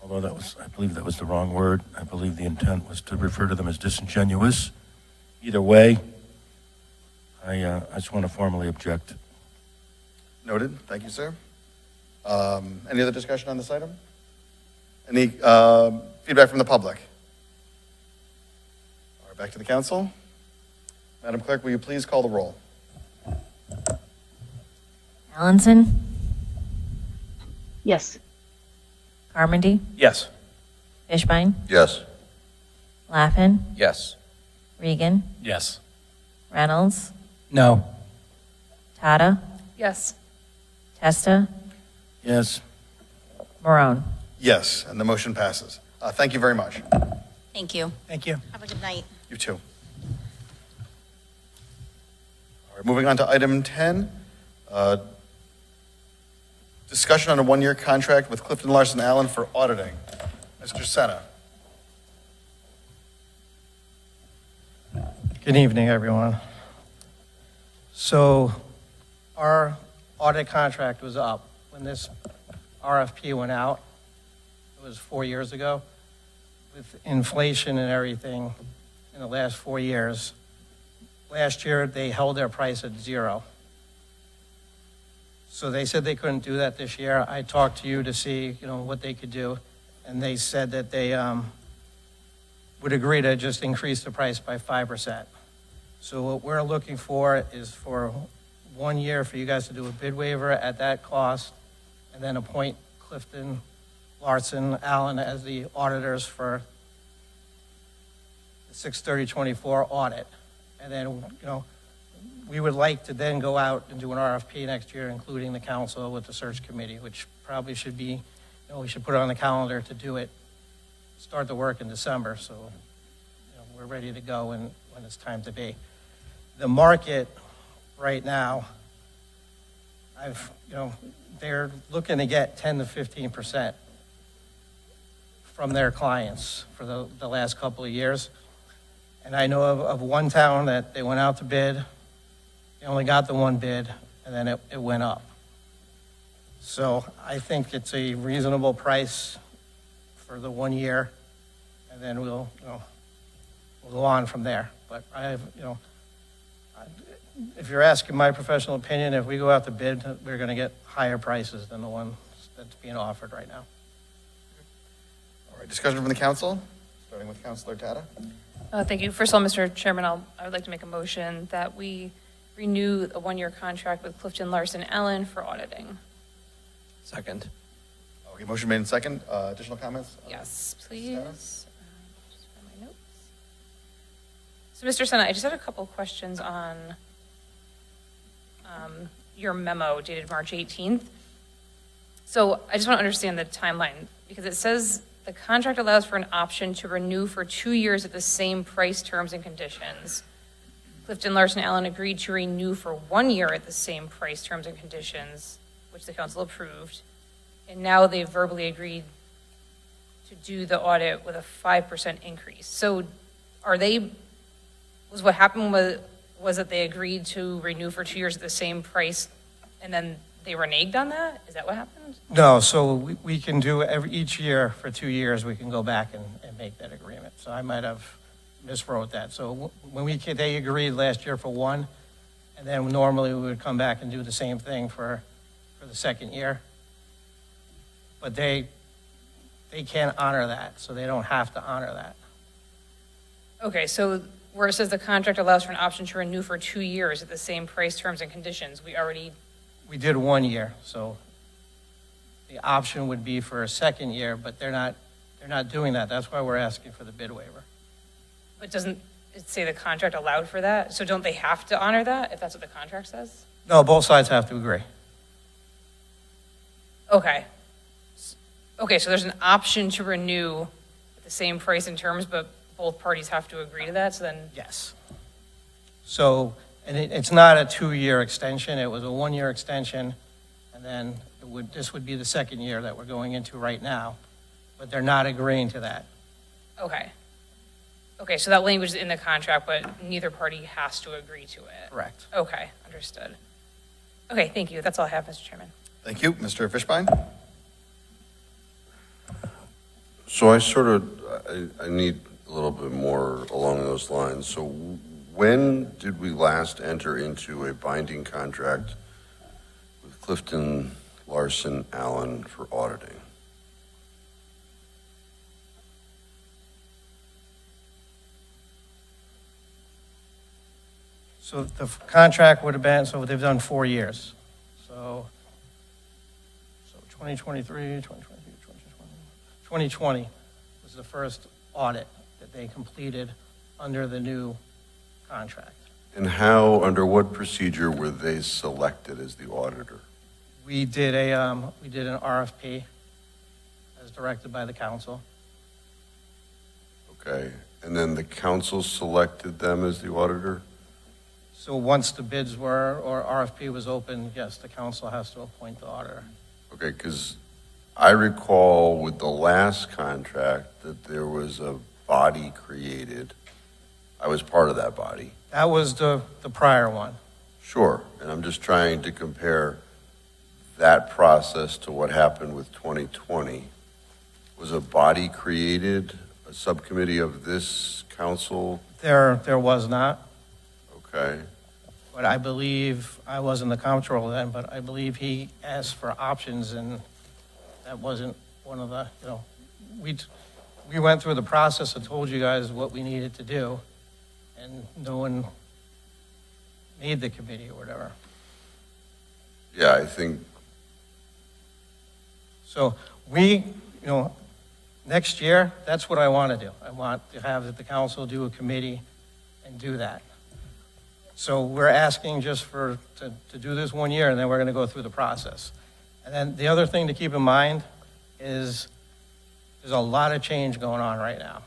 S13: Although I believe that was the wrong word. I believe the intent was to refer to them as disingenuous. Either way, I just want to formally object.
S1: Noted. Thank you, sir. Any other discussion on this item? Any feedback from the public? All right, back to the council. Madam Clerk, will you please call the roll?
S2: Allenson,
S12: Yes.
S2: Carmody,
S10: Yes.
S2: Fishbein,
S6: Yes.
S2: Laffin,
S14: Yes.
S2: Regan,
S10: Yes.
S2: Reynolds,
S11: No.
S2: Tata,
S3: Yes.
S2: Testa,
S13: Yes.
S2: Morone.
S1: Yes, and the motion passes. Thank you very much.
S8: Thank you.
S9: Thank you.
S8: Have a good night.
S1: You too. All right, moving on to item 10. Discussion on a one-year contract with Clifton Larson Allen for auditing. Mr. Senna.
S9: Good evening, everyone. So our audit contract was up when this RFP went out. It was 4 years ago. With inflation and everything in the last 4 years, last year they held their price at 0. So they said they couldn't do that this year. I talked to you to see, what they could do, and they said that they would agree to just increase the price by 5%. So what we're looking for is for 1 year for you guys to do a bid waiver at that cost, and then appoint Clifton, Larson, Allen as the auditors for the 6/30/24 audit. And then, we would like to then go out and do an RFP next year, including the council with the search committee, which probably should be, we should put it on the calendar to do it, start the work in December, so we're ready to go when it's time to be. The market right now, they're looking to get 10 to 15% from their clients for the last couple of years. And I know of one town that they went out to bid, they only got the one bid, and then it went up. So I think it's a reasonable price for the 1 year, and then we'll go on from there. But if you're asking my professional opinion, if we go out to bid, we're going to get higher prices than the one that's being offered right now.
S1: All right, discussion from the council, starting with Councilor Tata.
S3: Thank you. First of all, Mr. Chairman, I would like to make a motion that we renew a 1-year contract with Clifton, Larson, Allen for auditing.
S14: Second.
S1: Okay, motion made in second. Additional comments?
S3: Yes, please. Just find my notes. So, Mr. Senna, I just had a couple questions on your memo dated March 18th. So I just want to understand the timeline, because it says the contract allows for an option to renew for 2 years at the same price, terms, and conditions. Clifton, Larson, Allen agreed to renew for 1 year at the same price, terms, and conditions, which the council approved. And now they've verbally agreed to do the audit with a 5% increase. So was what happened was that they agreed to renew for 2 years at the same price, and then they reneged on that? Is that what happened?
S9: No, so we can do each year for 2 years, we can go back and make that agreement. So I might have miswrote that. So when they agreed last year for 1, and then normally we would come back and do the same thing for the second year. But they can't honor that, so they don't have to honor that.
S3: Okay, so where it says the contract allows for an option to renew for 2 years at the same price, terms, and conditions,
S9: We did 1 year, so the option would be for a second year, but they're not doing that. That's why we're asking for the bid waiver.
S3: but doesn't it say the contract allowed for that? So don't they have to honor that if that's what the contract says?
S9: No, both sides have to agree.
S3: Okay. Okay, so there's an option to renew at the same price and terms, but both parties have to agree to that, so then?
S9: Yes. So, and it's not a 2-year extension, it was a 1-year extension, and then this would be the second year that we're going into right now, but they're not agreeing to that.
S3: Okay. Okay, so that language is in the contract, but neither party has to agree to it?
S9: Correct.
S3: Okay, understood. Okay, thank you. That's all I have, Mr. Chairman.
S1: Thank you. Mr. Fishbein?
S6: So I need a little bit more along those lines. So when did we last enter into a binding contract with Clifton, Larson, Allen for auditing?
S9: So the contract would have been, so they've done 4 years. So 2023, 2020 was the first audit that they completed under the new contract.
S6: And how, under what procedure were they selected as the auditor?
S9: We did an RFP as directed by the council.
S6: Okay, and then the council selected them as the auditor?
S9: So once the bids were, or RFP was open, yes, the council has to appoint the auditor.
S6: Okay, because I recall with the last contract that there was a body created. I was part of that body.
S9: That was the prior one.
S6: Sure, and I'm just trying to compare that process to what happened with 2020. Was a body created, a subcommittee of this council?
S9: There was not,
S6: Okay,
S9: but I believe, I wasn't the comptroller then, but I believe he asked for options, and that wasn't one of the, we went through the process and told you guys what we needed to do, and no one made the committee or whatever.
S6: Yeah, I think,
S9: So we, next year, that's what I want to do. I want to have the council do a committee and do that. So we're asking just to do this 1 year, and then we're going to go through the process. And then the other thing to keep in mind is there's a lot of change going on right now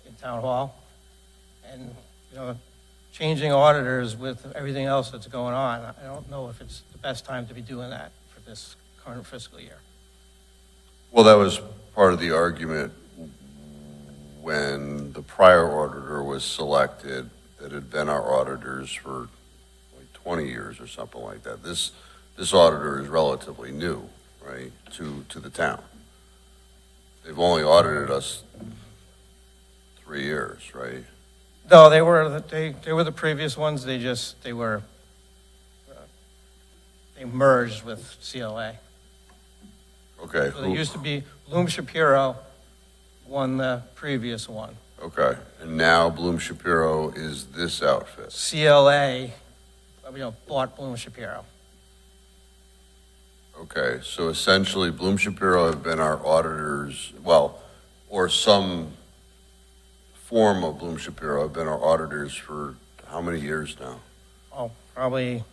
S9: in town hall. And, changing auditors with everything else that's going on, I don't know if it's the best time to be doing that for this current fiscal year.
S6: well, that was part of the argument when the prior auditor was selected, that had been our auditors for like 20 years or something like that. This auditor is relatively new, right, to the town. They've only audited us 3 years, right?
S9: No, they were the previous ones. They merged with CLA.
S6: Okay.
S9: So there used to be, Bloom Shapiro won the previous one.
S6: Okay, and now Bloom Shapiro is this outfit.
S9: CLA, bought Bloom Shapiro.
S6: Okay, so essentially Bloom Shapiro have been our auditors, well, or some form of Bloom Shapiro have been our auditors for how many years now?
S9: Oh, probably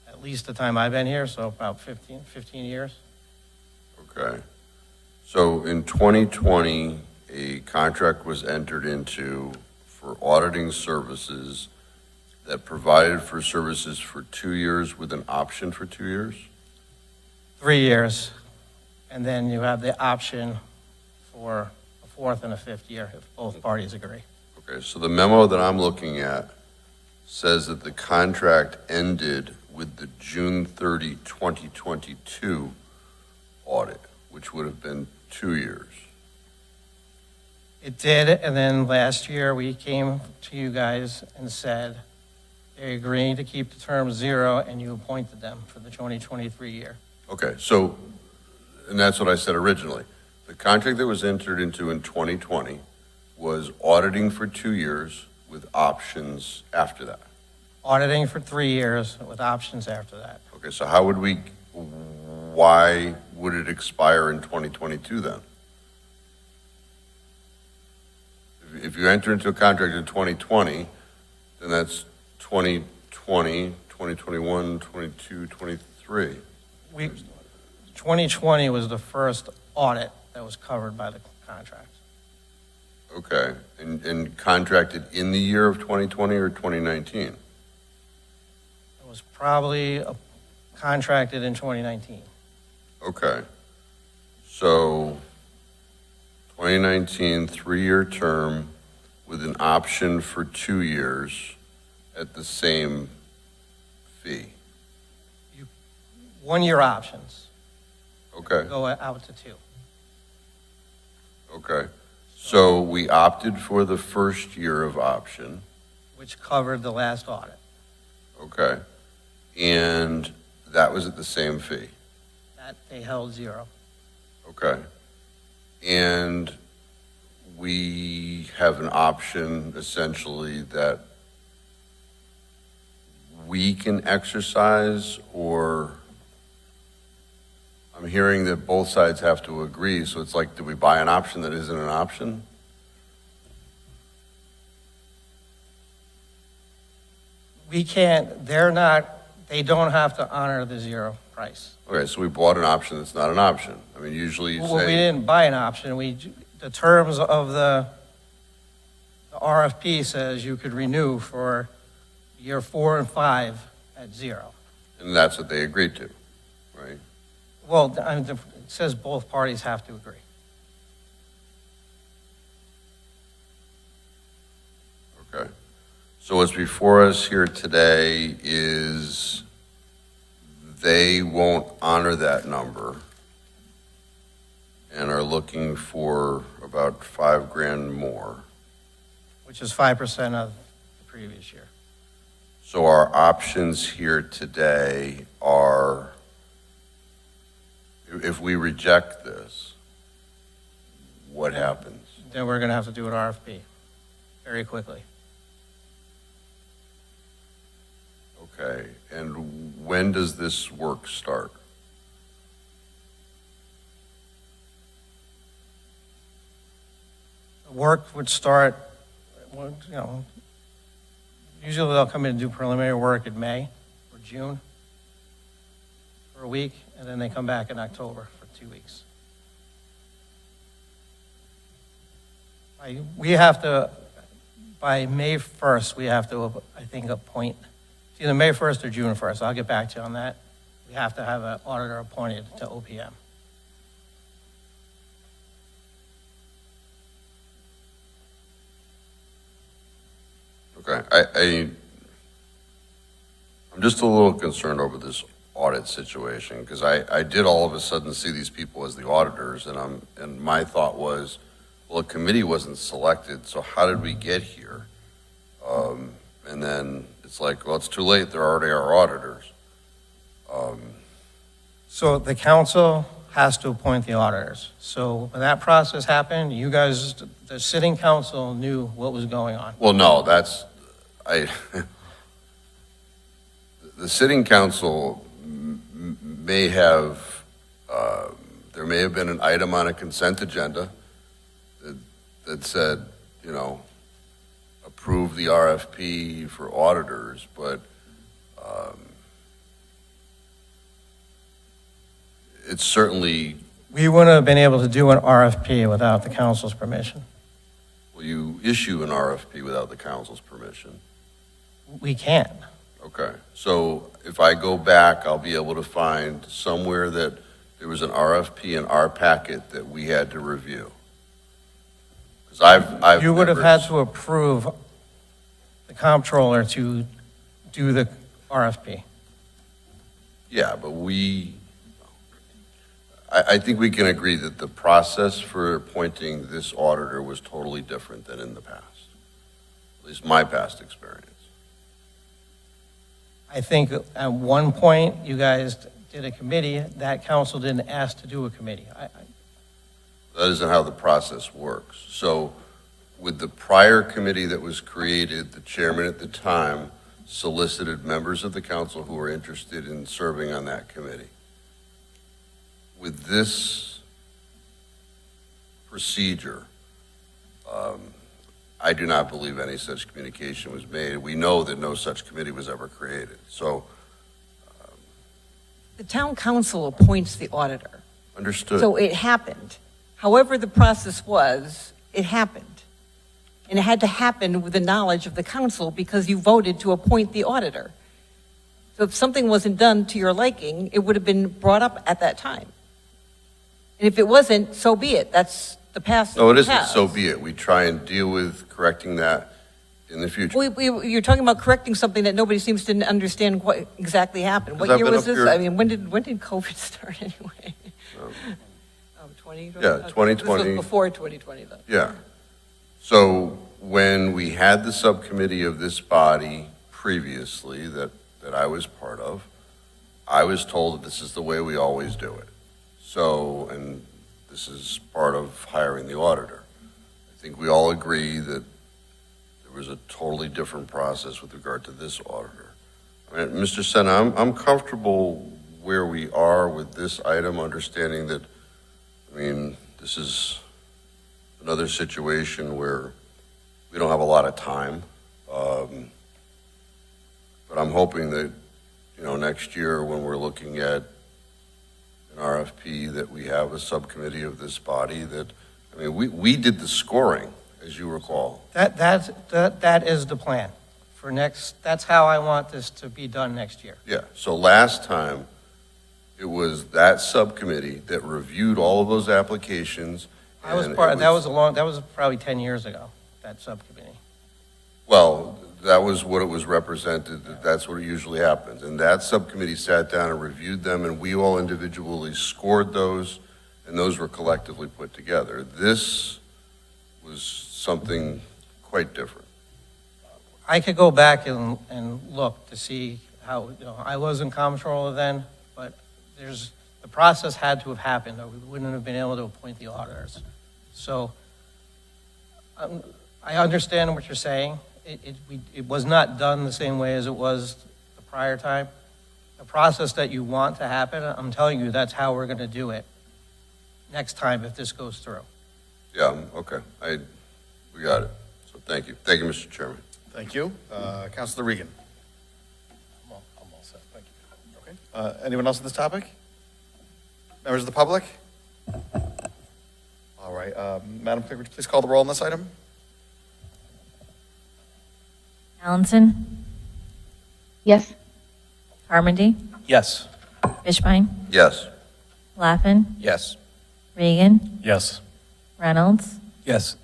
S9: at least the time I've been here, so about 15 years.
S6: Okay. So in 2020, a contract was entered into for auditing services that provided for services for 2 years with an option for 2 years?
S9: 3 years. And then you have the option for a fourth and a fifth year if both parties agree.
S6: Okay, so the memo that I'm looking at says that the contract ended with the June 30, 2022 audit, which would have been 2 years.
S9: It did, and then last year we came to you guys and said they agreed to keep the term 0, and you appointed them for the 2023 year.
S6: Okay, so, and that's what I said originally. The contract that was entered into in 2020 was auditing for 2 years with options after that.
S9: Auditing for 3 years with options after that.
S6: Okay, so why would it expire in 2022 then? If you enter into a contract in 2020, then that's 2020, 2021, 22, 23.
S9: 2020 was the first audit that was covered by the contract.
S6: Okay, and contracted in the year of 2020 or 2019?
S9: It was probably contracted in 2019.
S6: Okay, so 2019, 3-year term with an option for 2 years at the same fee.
S9: 1 year options
S6: Okay,
S9: go out to 2.
S6: okay. So we opted for the first year of option,
S9: Which covered the last audit.
S6: okay, and that was at the same fee,
S9: That they held 0.
S6: okay. And we have an option essentially that we can exercise, or I'm hearing that both sides have to agree, so it's like, do we buy an option that isn't an option?
S9: We can't, they don't have to honor the 0 price.
S6: Okay, so we bought an option that's not an option. I mean, usually you
S9: Well, we
S6: say,
S9: didn't buy an option. The terms of the RFP says you could renew for year 4 and 5 at 0.
S6: and that's what they agreed to, right?
S9: Well, it says both parties have to agree.
S6: Okay. So what's before us here today is they won't honor that number and are looking for about $5,000 more.
S9: Which is 5% of the previous year.
S6: So our options here today are, if we reject this, what happens?
S9: Then we're going to have to do an RFP very quickly.
S6: Okay, and when does this work start?
S9: The work would start, well, usually they'll come in and do preliminary work in May or June for a week, and then they come back in October for 2 weeks. We have to, by May 1st, we have to, I think, appoint, it's either May 1st or June 1st. I'll get back to you on that. We have to have an auditor appointed to OPM.
S6: Okay, I'm just a little concerned over this audit situation, because I did all of a sudden see these people as the auditors, and my thought was, well, a committee wasn't selected, so how did we get here? And then it's like, well, it's too late, they're already our auditors.
S9: So the council has to appoint the auditors. So when that process happened, you guys, the sitting council knew what was going on.
S6: Well, no, the sitting council may have, there may have been an item on a consent agenda that said, approve the RFP for auditors, but it's certainly,
S9: We wouldn't have been able to do an RFP without the council's permission.
S6: well, you issue an RFP without the council's permission.
S9: We can't.
S6: Okay, so if I go back, I'll be able to find somewhere that there was an RFP in our packet that we had to review. Because I've
S9: You would have
S6: never-
S9: had to approve the comptroller to do the RFP.
S6: Yeah, but I think we can agree that the process for appointing this auditor was totally different than in the past. At least my past experience.
S9: I think at one point, you guys did a committee, that council didn't ask to do a committee.
S6: That isn't how the process works. So with the prior committee that was created, the chairman at the time solicited members of the council who were interested in serving on that committee. With this procedure, I do not believe any such communication was made. We know that no such committee was ever created. So,
S7: The town council appoints the auditor.
S6: understood.
S7: So it happened. However the process was, it happened. And it had to happen with the knowledge of the council because you voted to appoint the auditor. So if something wasn't done to your liking, it would have been brought up at that time. And if it wasn't, so be it. That's the past.
S6: No, it isn't,
S7: past.
S6: so be it. We try and deal with correcting that in the future.
S7: You're talking about correcting something that nobody seems to understand what exactly happened. What
S6: Because I've
S7: year
S6: been
S7: was
S6: up
S7: this?
S6: here-
S7: I mean, when did COVID start anyway? 2020?
S6: Yeah, 2020.
S7: This was before 2020, though.
S6: Yeah. So when we had the subcommittee of this body previously that I was part of, I was told that this is the way we always do it. So, and this is part of hiring the auditor. I think we all agree that there was a totally different process with regard to this auditor. I mean, Mr. Senna, I'm comfortable where we are with this item, understanding that, I mean, this is another situation where we don't have a lot of time. But I'm hoping that, next year when we're looking at an RFP, that we have a subcommittee of this body that, I mean, we did the scoring, as you recall.
S9: That is the plan for next, that's how I want this to be done next year.
S6: Yeah, so last time, it was that subcommittee that reviewed all of those applications.
S9: I was
S6: and
S9: part,
S6: it
S9: that was probably 10 years ago, that subcommittee.
S6: Well, that was what it was represented, that's what usually happens. And that subcommittee sat down and reviewed them, and we all individually scored those, and those were collectively put together. This was something quite different.
S9: I could go back and look to see how, I wasn't comptroller then, but the process had to have happened, or we wouldn't have been able to appoint the auditors. So I understand what you're saying. It was not done the same way as it was the prior time. The process that you want to happen, I'm telling you, that's how we're going to do it next time if this goes through.
S6: Yeah, okay. We got it. So thank you. Thank you, Mr. Chairman.
S1: Thank you. Councilor Regan.
S10: I'm all set, thank you.
S1: Okay. Anyone else on this topic? Members of the public? All right, Madam Clerk, would you please call the roll on this item?
S2: Allenson,
S12: Yes.
S2: Carmody,
S10: Yes.
S2: Fishbein,
S6: Yes.
S2: Laffin,
S14: Yes.
S2: Regan,
S10: Yes.
S2: Reynolds,
S10: Yes.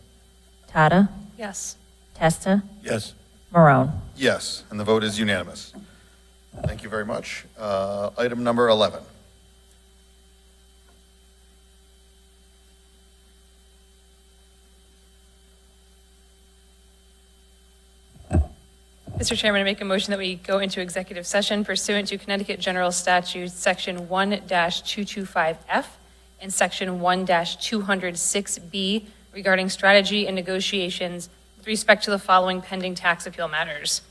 S2: Tata,
S3: Yes.
S2: Testa,
S13: Yes.
S2: Marone.
S1: Yes, and the vote is unanimous. Thank you very much. Item number 11.
S3: Mr. Chairman, I make a motion that we go into executive session pursuant to Connecticut General Statutes, Section 1-225F and Section 1-206B regarding strategy and negotiations with respect to the following pending tax appeal matters: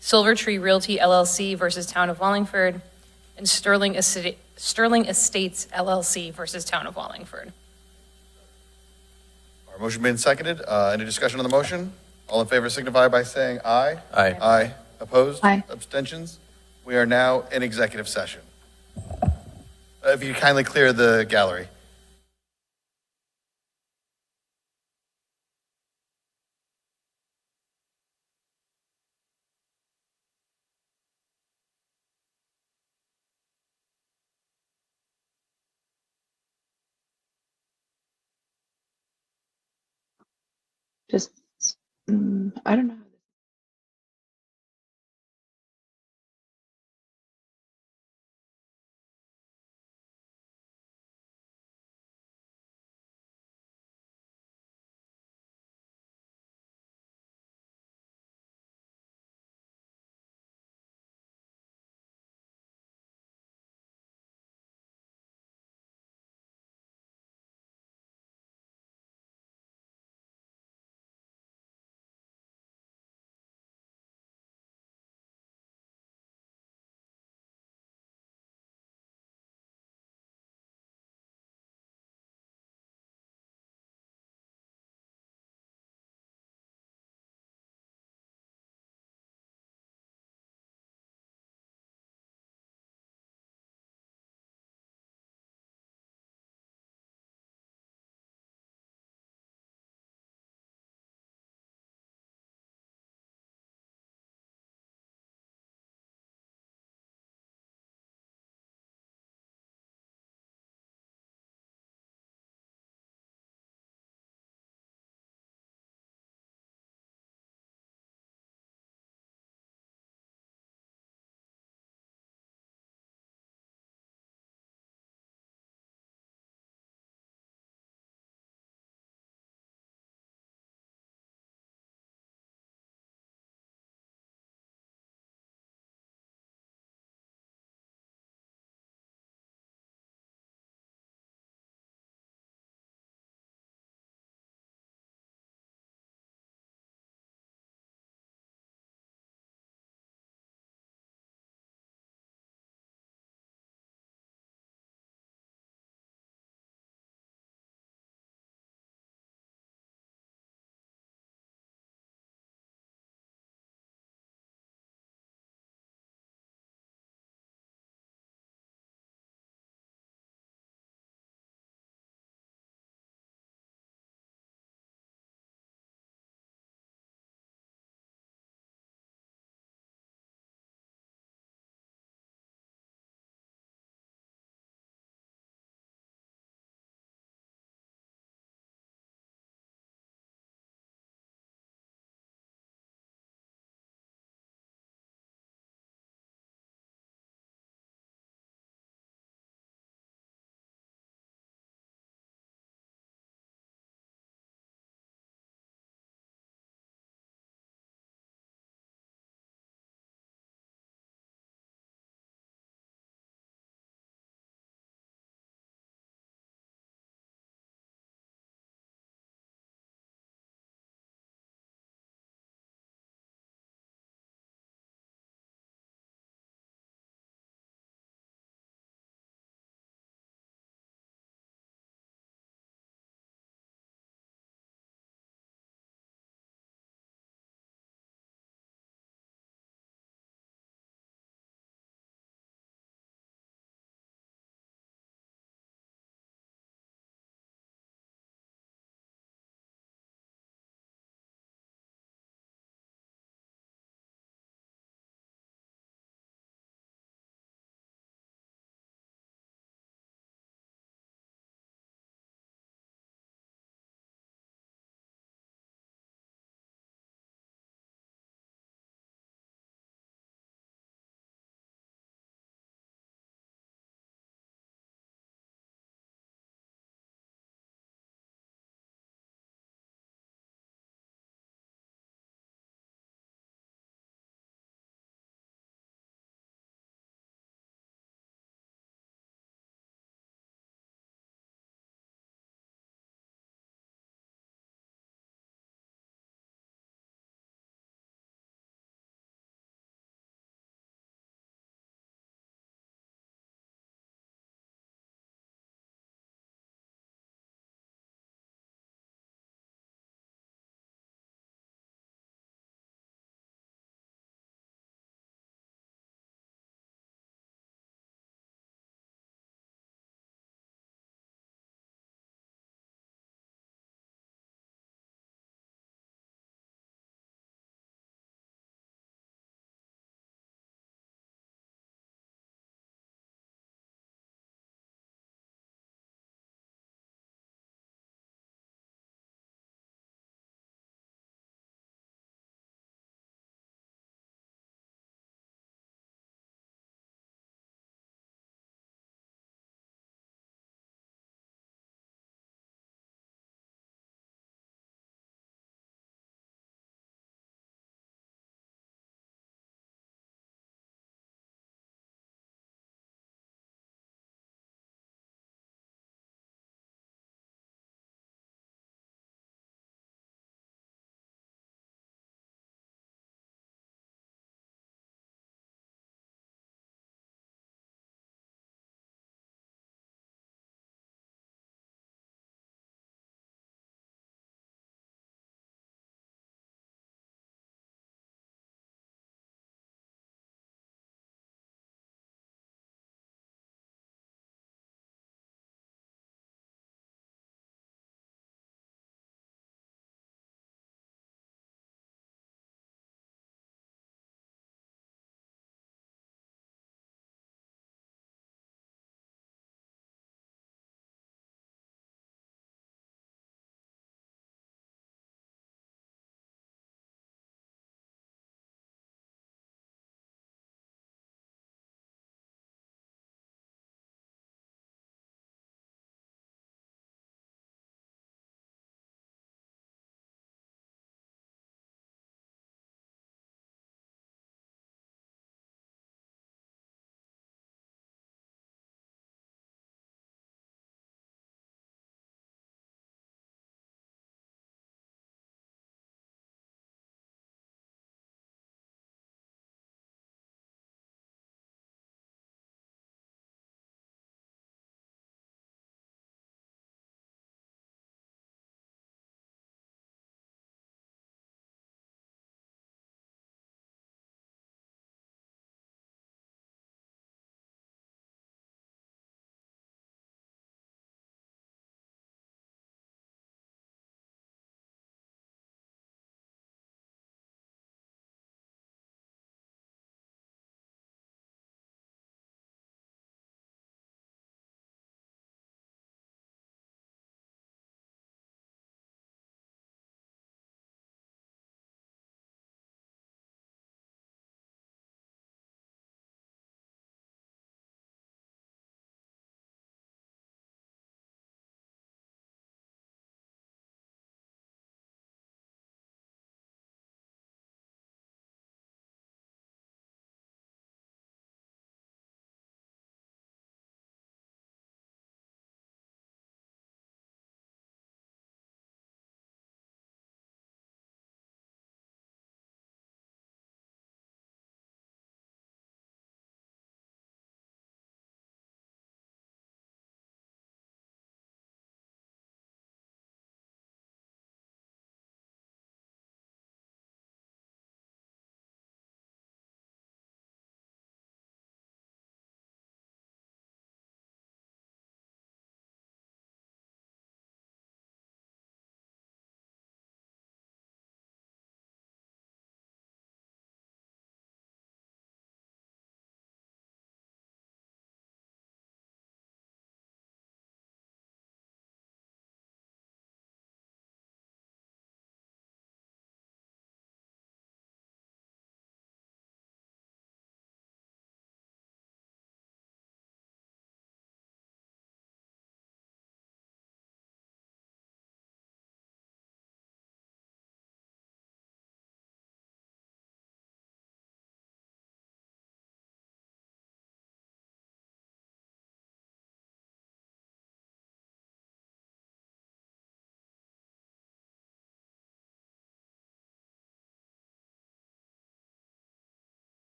S3: Silver Tree Realty LLC versus Town of Wallingford, and Sterling Estates LLC versus Town of Wallingford.
S1: Our motion made and seconded. Any discussion on the motion? All in favor signify by saying aye.
S14: Aye.
S1: Aye. Opposed?
S12: Aye.
S1: Abstentions? We are now in executive session. If you kindly clear the gallery.
S12: Just, I don't know.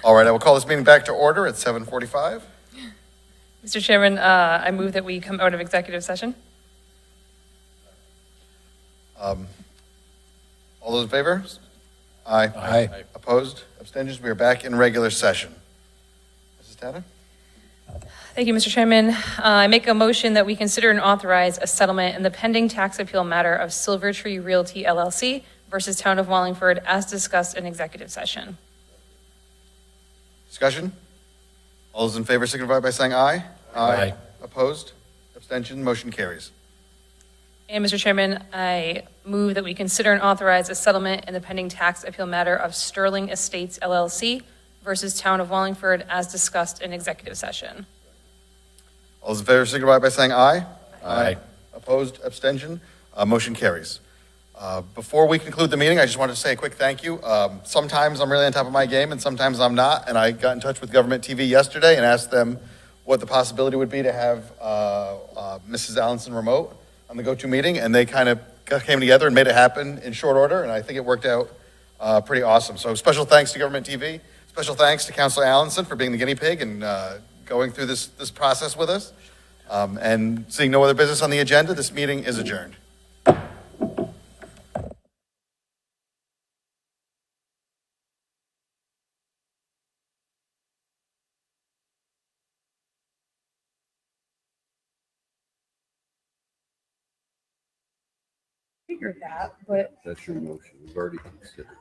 S1: All right, I will call this meeting back to order at 7:45.
S3: Mr. Chairman, I move that we come out of executive session.
S1: All those in favor? Aye.
S11: Aye.
S1: Opposed? Abstentions? We are back in regular session. Mrs. Tata?
S3: Thank you, Mr. Chairman. I make a motion that we consider and authorize a settlement in the pending tax appeal matter of Silver Tree Realty LLC versus Town of Wallingford as discussed in executive session.
S1: Discussion? All those in favor signify by saying aye.
S13: Aye.
S1: Opposed? Abstention? Motion carries.
S3: And Mr. Chairman, I move that we consider and authorize a settlement in the pending tax appeal matter of Sterling Estates LLC versus Town of Wallingford as discussed in executive session.
S1: All those in favor signify by saying aye.
S13: Aye.
S1: Opposed? Abstention? Motion carries. Before we conclude the meeting, I just wanted to say a quick thank you. Sometimes I'm really on top of my game and sometimes I'm not. And I got in touch with Government TV yesterday and asked them what the possibility would be to have Mrs. Allenson remote on the go-to meeting. And they kind of came together and made it happen in short order. And I think it worked out pretty awesome. So special thanks to Government TV. Special thanks to Councilor Allenson for being the guinea pig and going through this process with us. And seeing no other business on the agenda, this meeting is adjourned.
S6: That's your motion. We've already considered.